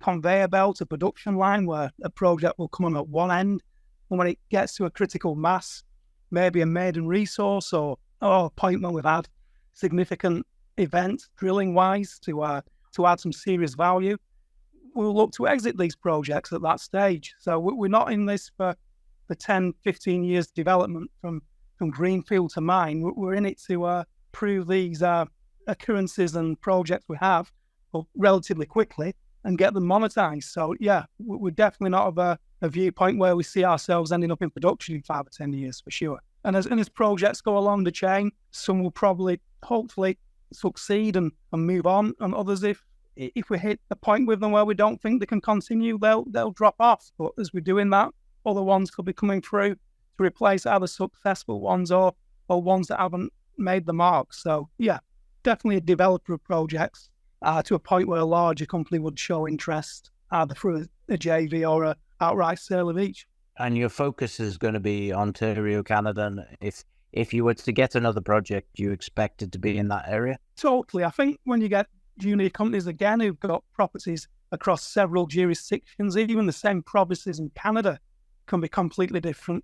conveyor belt, a production line, where a project will come on at one end, and when it gets to a critical mass, maybe a maiden resource or a point when we've had significant events drilling-wise to add some serious value, we'll look to exit these projects at that stage. So we're not in this for 10, 15 years development from greenfield to mine. We're in it to prove these occurrences and projects we have relatively quickly and get them monetized. So yeah, we're definitely not of a viewpoint where we see ourselves ending up in production in 5 or 10 years for sure. And as projects go along the chain, some will probably, hopefully, succeed and move on, and others, if we hit a point with them where we don't think they can continue, they'll drop off. But as we're doing that, other ones could be coming through to replace either successful ones or ones that haven't made the mark. So yeah, definitely a developer of projects to a point where a larger company would show interest either through a JV or a outright sale of each. And your focus is going to be Ontario, Canada. And if you were to get another project, you expect it to be in that area? Totally. I think when you get junior companies again who've got properties across several jurisdictions, even the same provinces in Canada can be completely different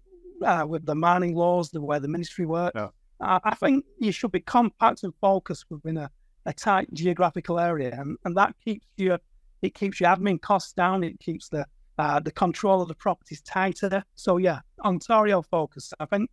with the mining laws, the way the ministry works. Yeah. I think you should be compact and focused within a tight geographical area, and that keeps your admin costs down. It keeps the control of the properties tighter. So yeah, Ontario focus. I think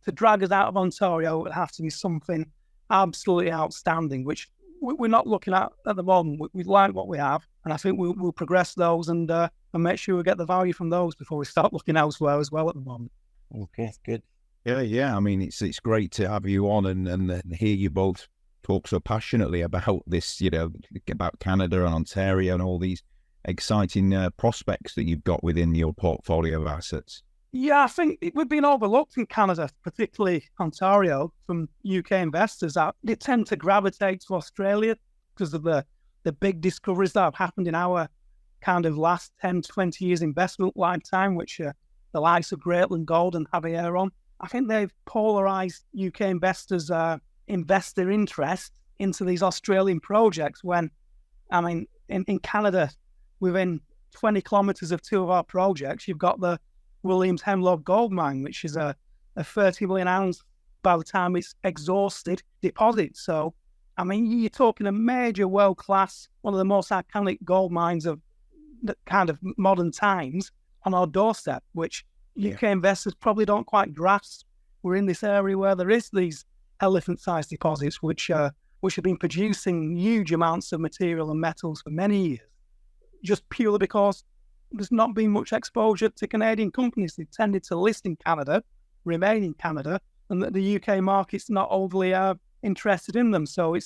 to drag us out of Ontario, it would have to be something absolutely outstanding, which we're not looking at the moment. We like what we have, and I think we'll progress those and make sure we get the value from those before we start looking elsewhere as well at the moment. Okay, good. Yeah. I mean, it's great to have you on and hear you both talk so passionately about this, about Canada and Ontario and all these exciting prospects that you've got within your portfolio of assets. Yeah, I think we've been overlooked in Canada, particularly Ontario, from UK investors. They tend to gravitate to Australia because of the big discoveries that have happened in our kind of last 10, 20 years investment lifetime, which the likes of Greatland Gold and Javier on. I think they've polarised UK investors' investor interest into these Australian projects when, I mean, in Canada, within 20 kilometres of two of our projects, you've got the Williams Hemlo gold mine, which is a 30 million ounce, by the time it's exhausted, deposit. So, I mean, you're talking a major world-class, one of the most iconic gold mines of the kind of modern times on our doorstep, which UK investors probably don't quite grasp. We're in this area where there is these elephant-sized deposits, which have been producing huge amounts of material and metals for many years, just purely because there's not been much exposure to Canadian companies. They've tended to list in Canada, remain in Canada, and that the UK market's not overly interested in them. So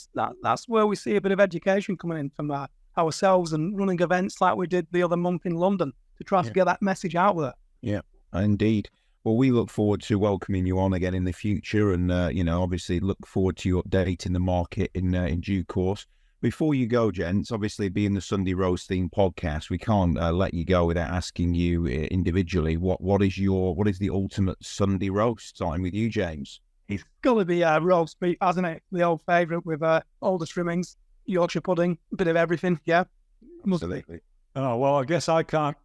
that's where we see a bit of education coming in from ourselves and running events like we did the other month in London to try to get that message out there. Yeah, indeed. Well, we look forward to welcoming you on again in the future, and obviously look forward to you updating the market in due course. Before you go, gents, obviously being the Sunday Roast themed podcast, we can't let you go without asking you individually what is the ultimate Sunday roast? Starting with you, James. It's got to be roast beef, hasn't it? The old favourite with all the trimmings, Yorkshire pudding, a bit of everything. Yeah, absolutely. Oh well, I guess I can't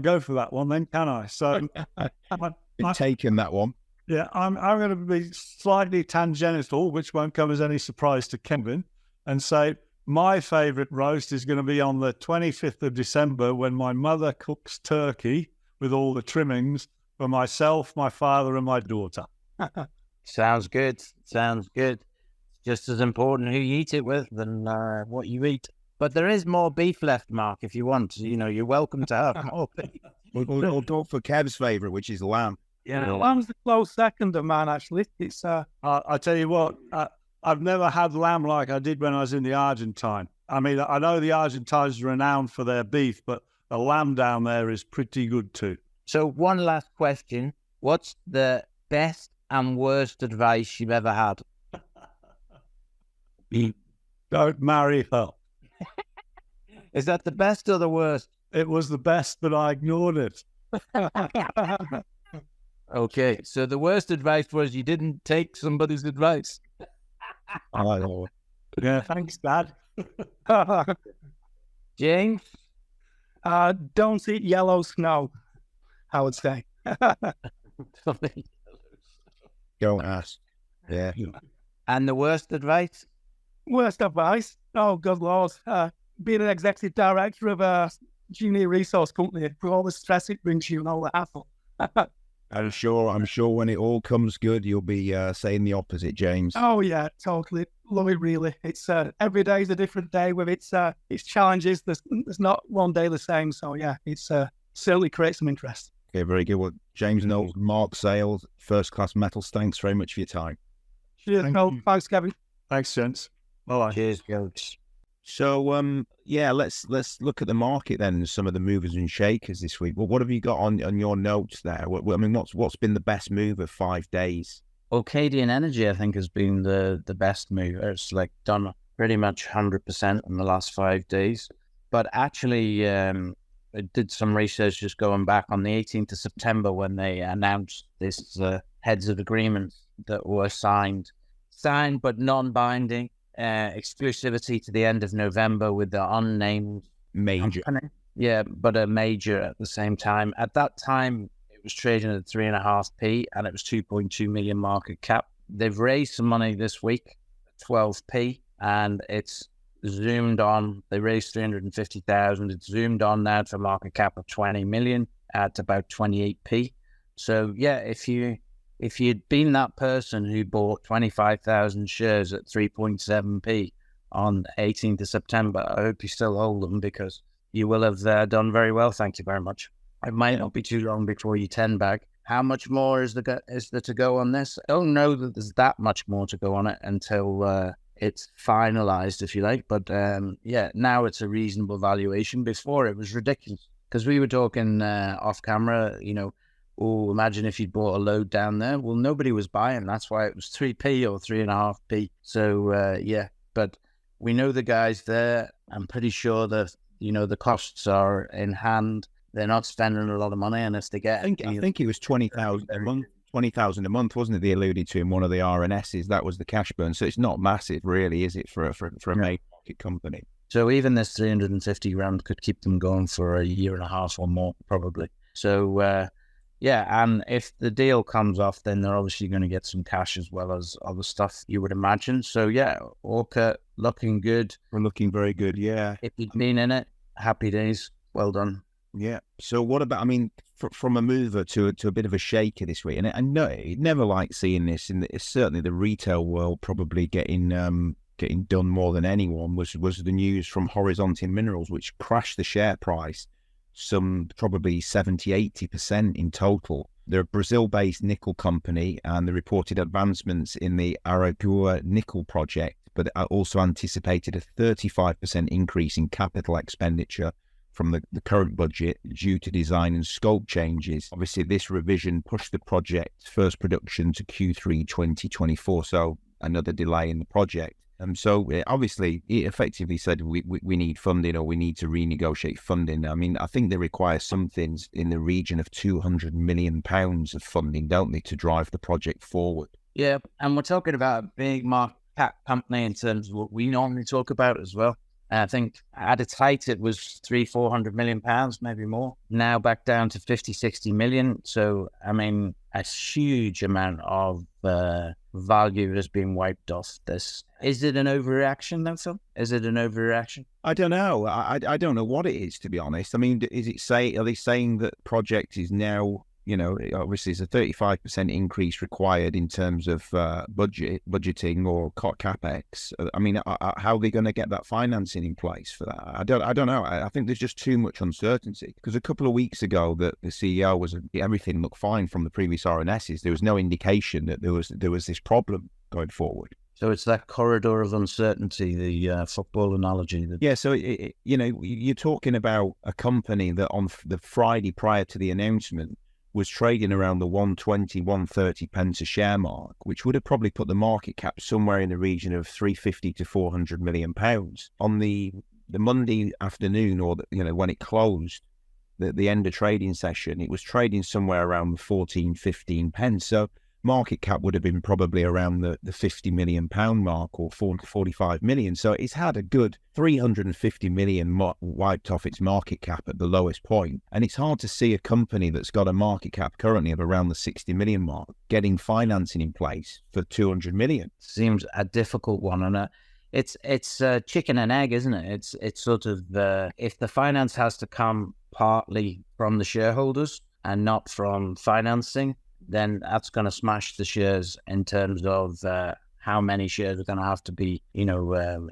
go for that one then, can I? So I've taken that one. Yeah, I'm going to be slightly tangential, which won't come as any surprise to Kevin, and say my favourite roast is going to be on the 25th of December when my mother cooks turkey with all the trimmings for myself, my father, and my daughter. Sounds good. Sounds good. Just as important who you eat it with than what you eat. But there is more beef left, Mark, if you want. You're welcome to have more beef. We'll talk for Kev's favourite, which is lamb. Yeah, lamb's the close second of mine, actually. It's I tell you what, I've never had lamb like I did when I was in the Argentine. I mean, I know the Argentines are renowned for their beef, but the lamb down there is pretty good too. So one last question. What's the best and worst advice you've ever had? Don't marry her. Is that the best or the worst? It was the best, but I ignored it. Okay, so the worst advice was you didn't take somebody's advice. Oh, Yeah, thanks, Dad. James? Don't eat yellow snow, I would say. don't ask. Yeah. And the worst advice? Worst advice? Oh, good Lord. Being an executive director of a junior resource company, for all the stress it brings you and all the hassle. I'm sure when it all comes good, you'll be saying the opposite, James. Oh, yeah, totally. Love it, really. It's every day is a different day with its challenges. There's not one day the same. So, yeah, it's certainly creates some interest. Okay, very good. Well, James Knowles, Marc Sales, First Class Metals, thanks very much for your time. Cheers, Phil. Thanks, Kevin. Thanks, gents. Bye. Cheers, Coach. So, yeah, let's look at the market then, and some of the movers and shakers this week. Well, what have you got on your notes there? What's been the best move of 5 days? Canadian Energy, I think, has been the best mover. It's like done pretty much 100% in the last 5 days. But actually, I did some research just going back on the 18th of September when they announced this heads of agreements that were signed but non-binding. Exclusivity to the end of November with the unnamed Major. company. Yeah, but a major at the same time. At that time, it was trading at 3.5p and it was 2.2 million market cap. They've raised some money this week, 12p, and it's zoomed on. They raised 350,000. It's zoomed on now to a market cap of 20 million at about 28p. So yeah, if you'd been that person who bought 25,000 shares at 3.7p on 18th of September, I hope you still hold them because you will have done very well. Thank you very much. It might not be too long before you 10 bag. How much more is there to go on this? I don't know that there's that much more to go on it until it's finalized, if you like. But yeah, now it's a reasonable valuation. Before it was ridiculous because we were talking off camera, oh, imagine if you'd bought a load down there. Well, nobody was buying. That's why it was 3p or 3.5p. So, yeah, but we know the guys there. I'm pretty sure that, the costs are in hand. They're not spending a lot of money. And if they get... I think it was 20,000 a month. 20,000 a month, wasn't it? They alluded to in one of the RNSs. That was the cash burn. So it's not massive, really, is it, for a main market company? So even this 350 grand could keep them going for a year and a half or more, probably. So, yeah, and if the deal comes off, then they're obviously going to get some cash as well as other stuff, you would imagine. So, yeah, Orca looking good. We're looking very good, yeah. If you've been in it, happy days. Well done. Yeah. So what about, from a mover to a bit of a shaker this week, and I know you never like seeing this, and certainly the retail world probably getting done more than anyone, was the news from Horizontal Minerals, which crashed the share price some probably 70-80% in total. They're a Brazil-based nickel company, and they reported advancements in the Aragua nickel project, but also anticipated a 35% increase in capital expenditure from the current budget due to design and scope changes. Obviously, this revision pushed the project's first production to Q3 2024, so another delay in the project. So obviously, it effectively said we need funding, or we need to renegotiate funding. I think they require something in the region of £200 million of funding, don't they, to drive the project forward? Yeah, and we're talking about a big market cap company in terms of what we normally talk about as well. I think at its height, it was £300-400 million, maybe more. Now back down to 50-60 million. So, a huge amount of value has been wiped off this. Is it an overreaction, though, Phil? Is it an overreaction? I don't know. I don't know what it is, to be honest. Are they saying that project is now, obviously there's a 35% increase required in terms of budgeting or capex. How are they going to get that financing in place for that? I don't know. I think there's just too much uncertainty, because a couple of weeks ago that the CEO was, everything looked fine from the previous RNSs. There was no indication that there was this problem going forward. So it's that corridor of uncertainty, the football analogy. Yeah, so, you're talking about a company that on the Friday prior to the announcement was trading around the 120-130 pence a share mark, which would have probably put the market cap somewhere in the region of 350 to 400 million pounds. On the the Monday afternoon, or when it closed, the end of trading session, it was trading somewhere around 14, 15 pence. So market cap would have been probably around the £50 million mark, or 45 million. So it's had a good 350 million wiped off its market cap at the lowest point. And it's hard to see a company that's got a market cap currently of around the 60 million mark getting financing in place for 200 million. Seems a difficult one. And it's chicken and egg, isn't it? It's sort of, if the finance has to come partly from the shareholders and not from financing, then that's going to smash the shares in terms of how many shares are going to have to be,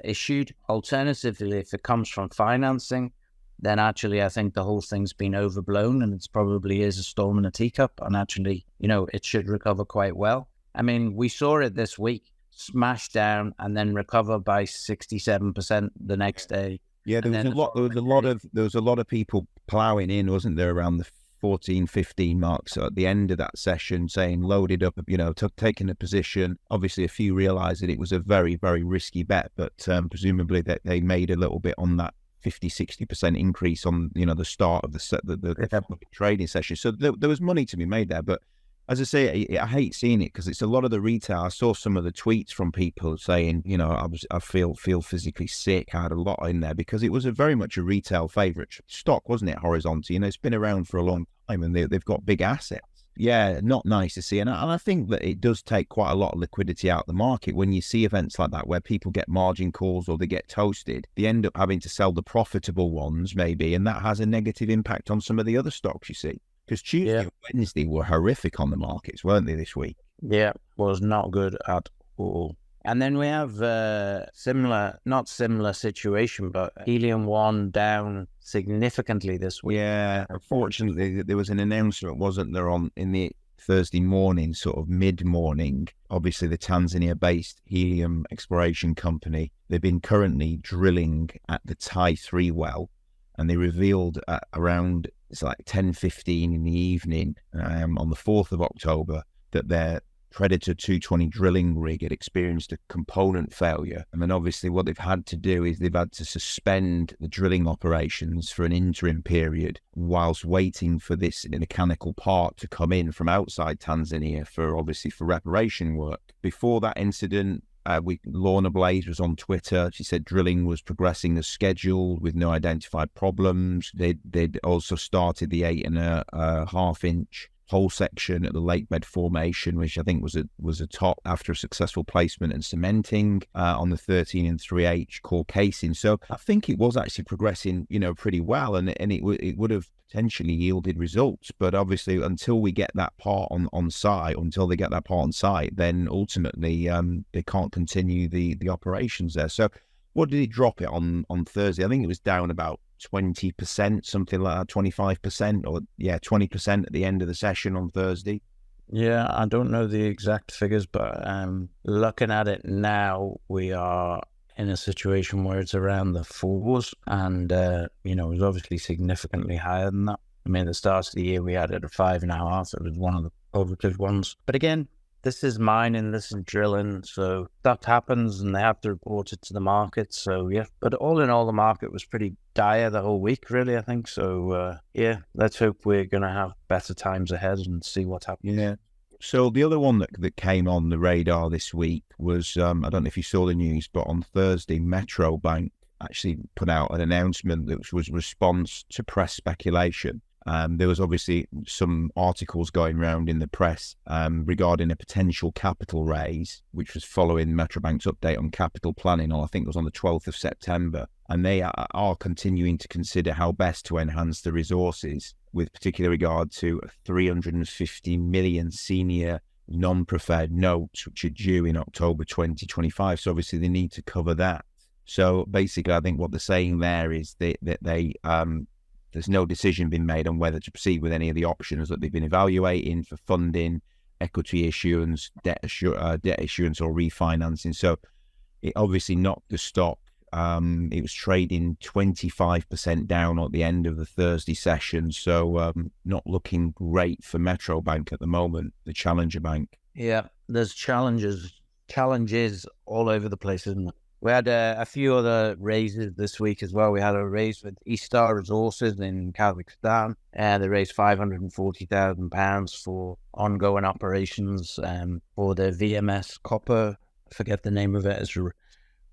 issued. Alternatively, if it comes from financing, then actually I think the whole thing's been overblown, and it probably is a storm in a teacup, and actually, it should recover quite well. I mean, we saw it this week, smash down and then recover by 67% the next day. Yeah, there was a lot of people ploughing in, wasn't there, around the 14, 15 marks. So at the end of that session, saying loaded up, taking a position. Obviously, a few realised that it was a very, very risky bet, but presumably that they made a little bit on that 50-60% increase on the start of the trading session. So there was money to be made there. But as I say, I hate seeing it because it's a lot of the retail. I saw some of the tweets from people saying, I feel physically sick. I had a lot in there because it was very much a retail favourite stock, wasn't it? Horizontal, it's been around for a long time, and they've got big assets. Yeah, not nice to see. And I think that it does take quite a lot of liquidity out of the market when you see events like that where people get margin calls or they get toasted. They end up having to sell the profitable ones maybe, and that has a negative impact on some of the other stocks you see. Because Tuesday and Wednesday were horrific on the markets, weren't they, this week? Yeah, was not good at all. And then we have not similar situation, but Helium 1 down significantly this week. Yeah, unfortunately, there was an announcement, wasn't there, in the Thursday morning, sort of mid-morning. Obviously, the Tanzania-based helium exploration company, they've been currently drilling at the Tai 3 well, and they revealed around, it's like 10:15 in the evening on the 4th of October that their Predator 220 drilling rig had experienced a component failure. And then obviously what they've had to do is they've had to suspend the drilling operations for an interim period whilst waiting for this mechanical part to come in from outside Tanzania for reparation work. Before that incident, Lorna Blaze was on Twitter. She said drilling was progressing as scheduled with no identified problems. They'd also started the 8.5 inch hole section at the lake bed formation, which I think was a top after a successful placement and cementing on the 13 and 3/8 core casing. So I think it was actually progressing, pretty well, and it would have potentially yielded results. But obviously, until we get that part on site, then ultimately they can't continue the operations there. So what did it drop it on Thursday? I think it was down about 20%, something like that, 25%, or 20% at the end of the session on Thursday. Yeah, I don't know the exact figures, but looking at it now, we are in a situation where it's around the 4s, and it was obviously significantly higher than that. I mean, at the start of the year, we had it at 5.5. It was one of the positive ones. But again, this is mining, this is drilling, so that happens and they have to report it to the market. So, yeah. But all in all, the market was pretty dire the whole week, really, I think. So, let's hope we're going to have better times ahead and see what happens. Yeah. So the other one that came on the radar this week was, I don't know if you saw the news, but on Thursday, Metro Bank actually put out an announcement that was response to press speculation. There was obviously some articles going around in the press regarding a potential capital raise, which was following Metrobank's update on capital planning, or I think it was on the 12th of September. And they are continuing to consider how best to enhance the resources, with particular regard to 350 million senior non-preferred notes, which are due in October 2025. So obviously they need to cover that. So basically, I think what they're saying there is that they there's no decision been made on whether to proceed with any of the options that they've been evaluating for funding, equity issuance, debt issuance, or refinancing. So it obviously knocked the stock. It was trading 25% down at the end of the Thursday session. So not looking great for Metro Bank at the moment, the challenger bank. Yeah, there's challenges all over the place, isn't it? We had a few other raises this week as well. We had a raise with Eastar Resources in Kazakhstan. They raised £540,000 for ongoing operations for the VMS copper. I forget the name of it. It's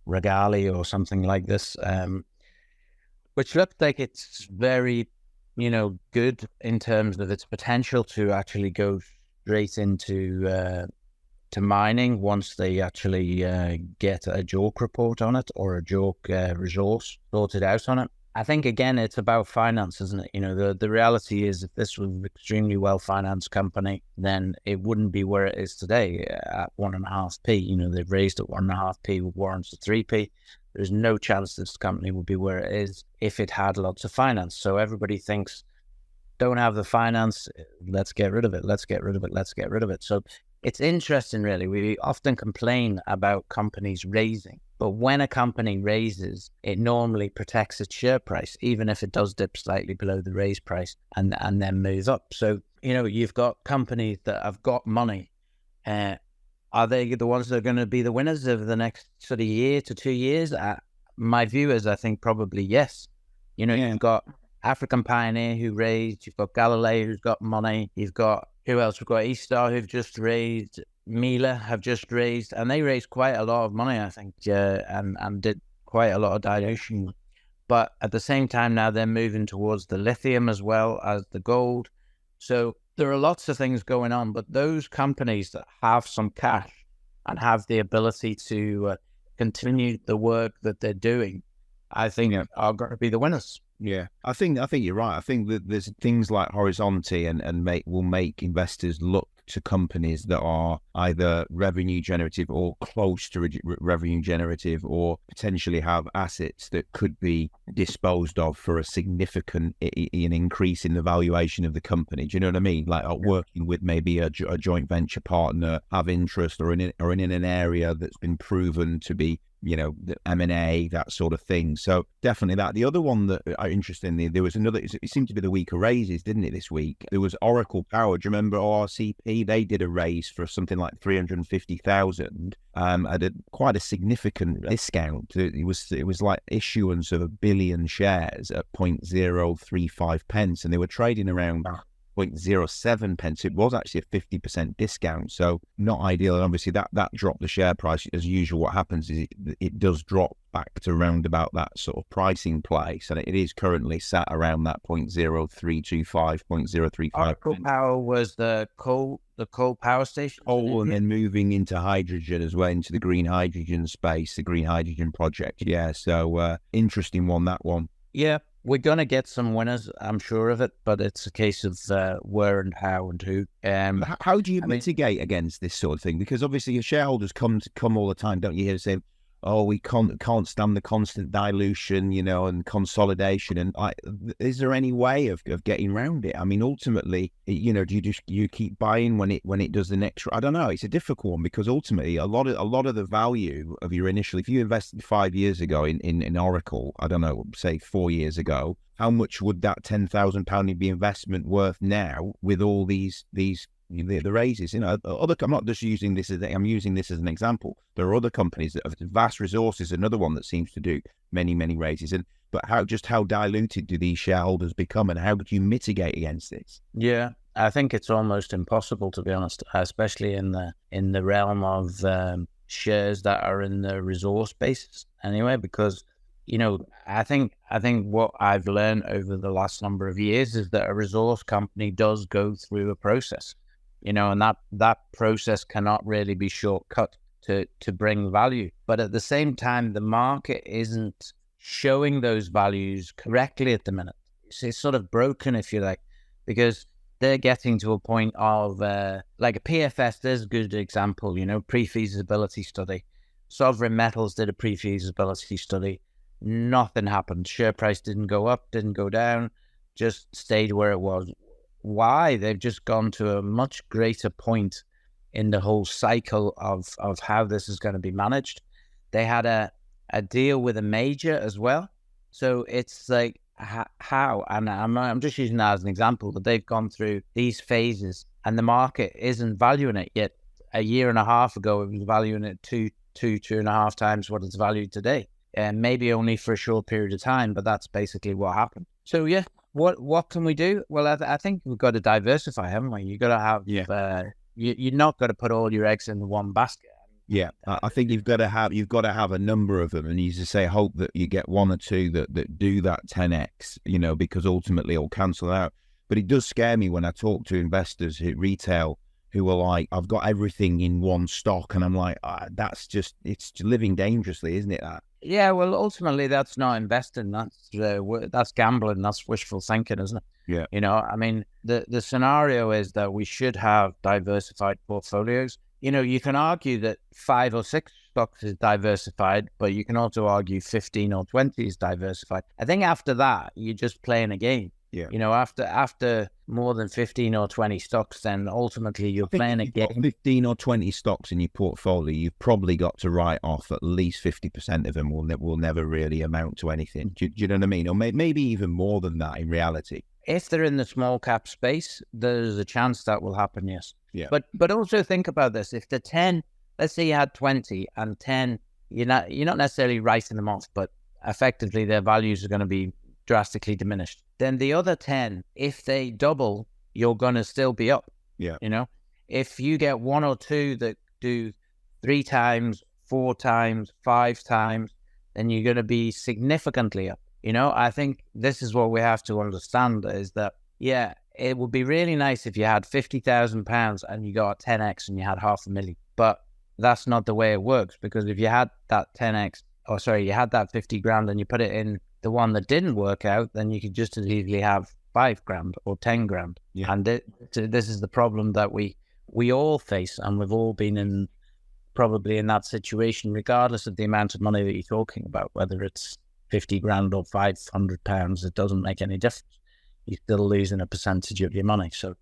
Regali or something like this, which looked like it's very, good in terms of its potential to actually go straight into to mining once they actually get a JORC report on it or a JORC resource sorted out on it. I think, again, it's about finance, isn't it? The reality is if this was an extremely well-financed company, then it wouldn't be where it is today at 1.5p. They've raised at 1.5p with warrants at 3p. There's no chance this company would be where it is if it had lots of finance. So everybody thinks, don't have the finance, let's get rid of it, let's get rid of it, let's get rid of it. So it's interesting, really. We often complain about companies raising, but when a company raises, it normally protects its share price, even if it does dip slightly below the raise price and then move up. So, you've got companies that have got money. Are they the ones that are going to be the winners over the next sort of year to 2 years? My view is, I think probably yes. You've got African Pioneer who raised, you've got Galileo who's got money, you've got, who else? We've got Eastar who've just raised, Mila have just raised, and they raised quite a lot of money, I think, and did quite a lot of dilution. But at the same time now they're moving towards the lithium as well as the gold. So there are lots of things going on, but those companies that have some cash and have the ability to continue the work that they're doing, I think are going to be the winners. Yeah, I think you're right. I think that there's things like Horizonte will make investors look to companies that are either revenue generative or close to revenue generative, or potentially have assets that could be disposed of for a significant an increase in the valuation of the company. Do you know what I mean? Like working with maybe a joint venture partner, have interest, or in an area that's been proven to be, the M&A, that sort of thing. So definitely that. The other one that interestingly, there was another, it seemed to be the week of raises, didn't it, this week? There was Oracle Power. Do you remember ORCP? They did a raise for something like 350,000 at quite a significant discount. It was like issuance of 1 billion shares at 0.035 pence, and they were trading around 0.07 pence. It was actually a 50% discount, so not ideal. And obviously that dropped the share price. As usual, what happens is it does drop back to around about that sort of pricing place, and it is currently sat around that 0.0325, 0.035. Oracle Power was the coal power station. Oh, and then moving into hydrogen as well, into the green hydrogen space, the green hydrogen project. Yeah, so interesting one, that one. Yeah. We're going to get some winners, I'm sure of it, but it's a case of where and how and who. How do you mitigate against this sort of thing? Because obviously your shareholders come all the time, don't you hear say, oh, we can't stand the constant dilution, and consolidation. And is there any way of getting around it? I mean, ultimately, do you keep buying when it does the next? I don't know. It's a difficult one, because ultimately, a lot of the value of your initial, if you invested 5 years ago in Oracle, I don't know, say 4 years ago, how much would that £10,000 be investment worth now with all these the raises? I'm not just using this I'm using this as an example. There are other companies that have vast resources. Another one that seems to do many raises. But how diluted do these shareholders become, and how do you mitigate against this? Yeah, I think it's almost impossible, to be honest, especially in the realm of shares that are in the resource basis anyway, because I think what I've learned over the last number of years is that a resource company does go through a process. And that process cannot really be shortcut to bring value. But at the same time, the market isn't showing those values correctly at the minute. It's sort of broken, if you like, because they're getting to a point of, like a PFS, there's a good example, pre-feasibility study. Sovereign Metals did a pre-feasibility study. Nothing happened. Share price didn't go up, didn't go down, just stayed where it was. Why? They've just gone to a much greater point in the whole cycle of how this is going to be managed. They had a deal with a major as well. So it's like, how? And I'm just using that as an example, that they've gone through these phases and the market isn't valuing it yet. A year and a half ago, it was valuing it two and a half times what it's valued today. And maybe only for a short period of time, but that's basically what happened. So yeah, what can we do? Well, I think we've got to diversify, haven't we? You got to have you're not got to put all your eggs in the one basket. Yeah, I think you've got to have a number of them, and you just say hope that you get one or two that do that 10x, because ultimately it'll cancel out. But it does scare me when I talk to investors at retail who are like, I've got everything in one stock, and I'm like, it's living dangerously, isn't it? That. Yeah, well, ultimately that's not investing. That's gambling. That's wishful thinking, isn't it? Yeah. I mean, the scenario is that we should have diversified portfolios. You can argue that 5 or 6 stocks is diversified, but you can also argue 15 or 20 is diversified. I think after that, you're just playing a game. Yeah. After more than 15 or 20 stocks, then ultimately you're playing a game. 15 or 20 stocks in your portfolio, you've probably got to write off at least 50% of them will never really amount to anything. Do you know what I mean? Or maybe even more than that in reality. If they're in the small cap space, there's a chance that will happen, yes. Yeah. But also think about this. If the 10, let's say you had 20 and 10, you're not necessarily writing them off, but effectively their values are going to be drastically diminished. Then the other 10, if they double, you're going to still be up. Yeah. If you get 1 or 2 that do 3 times, 4 times, 5 times, then you're going to be significantly up. I think this is what we have to understand is that, it would be really nice if you had £50,000 and you got 10x and you had $500,000. But that's not the way it works, because if you had that you had that 50 grand and you put it in the one that didn't work out, then you could just as easily have 5 grand or 10 grand. Yeah. And this is the problem that we all face, and we've all been probably in that situation, regardless of the amount of money that you're talking about, whether it's 50 grand or £500, it doesn't make any difference. You're still losing a percentage of your money. So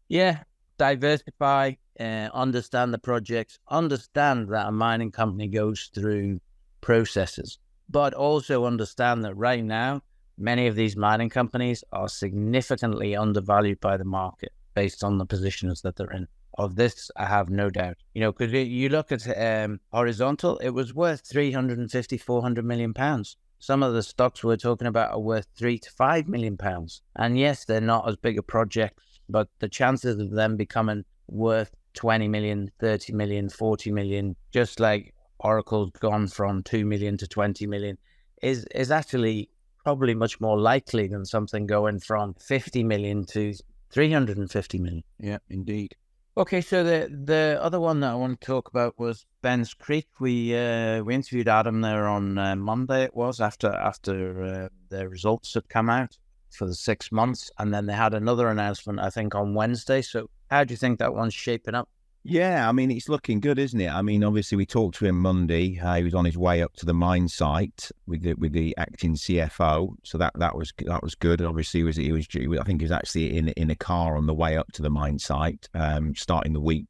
diversify, understand the projects, understand that a mining company goes through processes, but also understand that right now, many of these mining companies are significantly undervalued by the market based on the positions that they're in. Of this, I have no doubt. Because you look at Horizontal, it was worth 350, 400 million pounds. Some of the stocks we're talking about are worth £3 to £5 million. And yes, they're not as big a project, but the chances of them becoming worth 20 million, 30 million, 40 million, just like Oracle's gone from 2 million to 20 million, is actually probably much more likely than something going from 50 million to 350 million. Yeah, indeed. Okay, so the other one that I want to talk about was Ben's Creek. We interviewed Adam there on Monday. It was after the results had come out for the 6 months, and then they had another announcement, I think, on Wednesday. So how do you think that one's shaping up? Yeah, I mean, it's looking good, isn't it? I mean, obviously, we talked to him Monday. He was on his way up to the mine site with the acting CFO, so that was good. Obviously, he was I think he was actually in a car on the way up to the mine site, starting the week.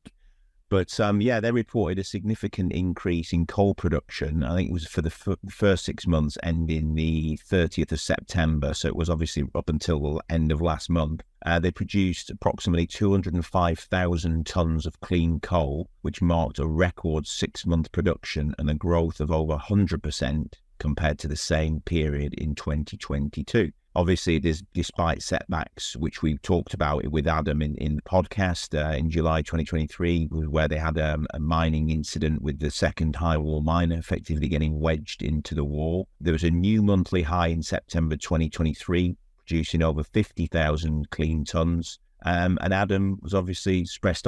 But they reported a significant increase in coal production. I think it was for the first 6 months, ending the 30th of September. So it was obviously up until the end of last month. They produced approximately 205,000 tons of clean coal, which marked a record 6-month production and a growth of over 100% compared to the same period in 2022. Obviously, despite setbacks, which we've talked about with Adam in the podcast in July 2023, where they had a mining incident with the second high wall miner effectively getting wedged into the wall. There was a new monthly high in September 2023, producing over 50,000 clean tons. And Adam was obviously expressed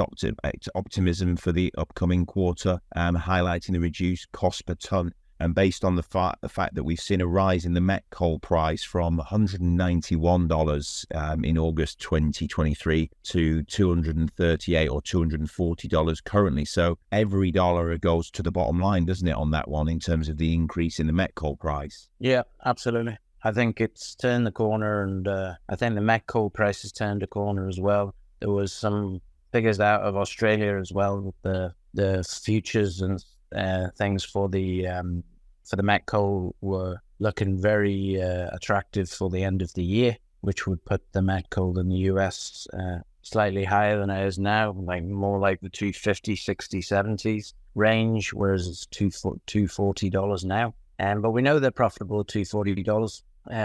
optimism for the upcoming quarter, highlighting the reduced cost per ton. And based on the fact that we've seen a rise in the met coal price from $191 in August 2023 to $238 or $240 currently. So every dollar goes to the bottom line, doesn't it, on that one, in terms of the increase in the met coal price? Yeah, absolutely. I think it's turned the corner, and I think the met coal price has turned a corner as well. There was some figures out of Australia as well with the futures and things for the met coal were looking very attractive for the end of the year, which would put the met coal in the US slightly higher than it is now, like more like the 250, 60, 70s range, whereas it's $240 now. But we know they're profitable at $240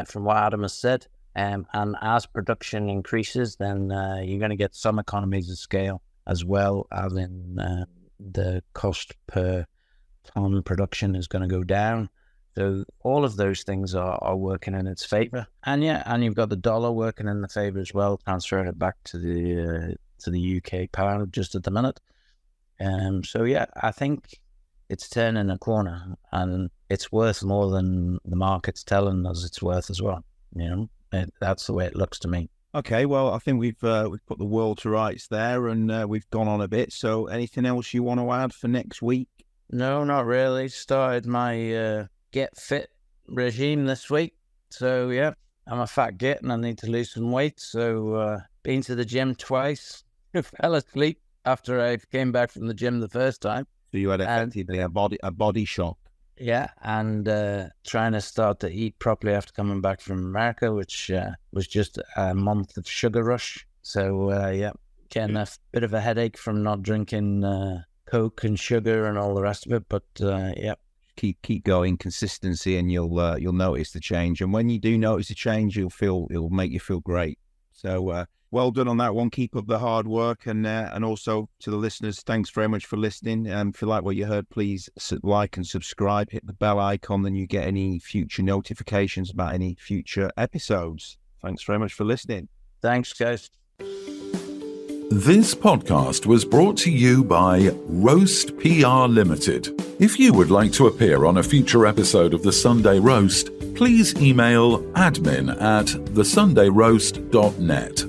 from what Adam has said. And as production increases, then you're going to get some economies of scale, as well as in the cost per ton production is going to go down. So all of those things are working in its favor. And you've got the dollar working in the favor as well, transferring it back to the UK pound just at the minute. So I think it's turning a corner, and it's worth more than the market's telling us it's worth as well. That's the way it looks to me. Okay, well, I think we've put the world to rights there, and we've gone on a bit. So anything else you want to add for next week? No, not really. Started my get fit regime this week. So I'm a fat git and I need to lose some weight. So been to the gym twice. Fell asleep after I came back from the gym the first time. So you had effectively a body shock. Yeah, and trying to start to eat properly after coming back from America, which was just a month of sugar rush. So, getting a bit of a headache from not drinking Coke and sugar and all the rest of it. But, Keep going, consistency, and you'll notice the change. And when you do notice the change, it'll make you feel great. So, well done on that one. Keep up the hard work, and also to the listeners, thanks very much for listening. If you like what you heard, please like and subscribe. Hit the bell icon, then you get any future notifications about any future episodes. Thanks very much for listening. Thanks, guys. This podcast was brought to you by Roast PR Limited. If you would like to appear on a future episode of The Sunday Roast, please email admin@thesundayroast.net.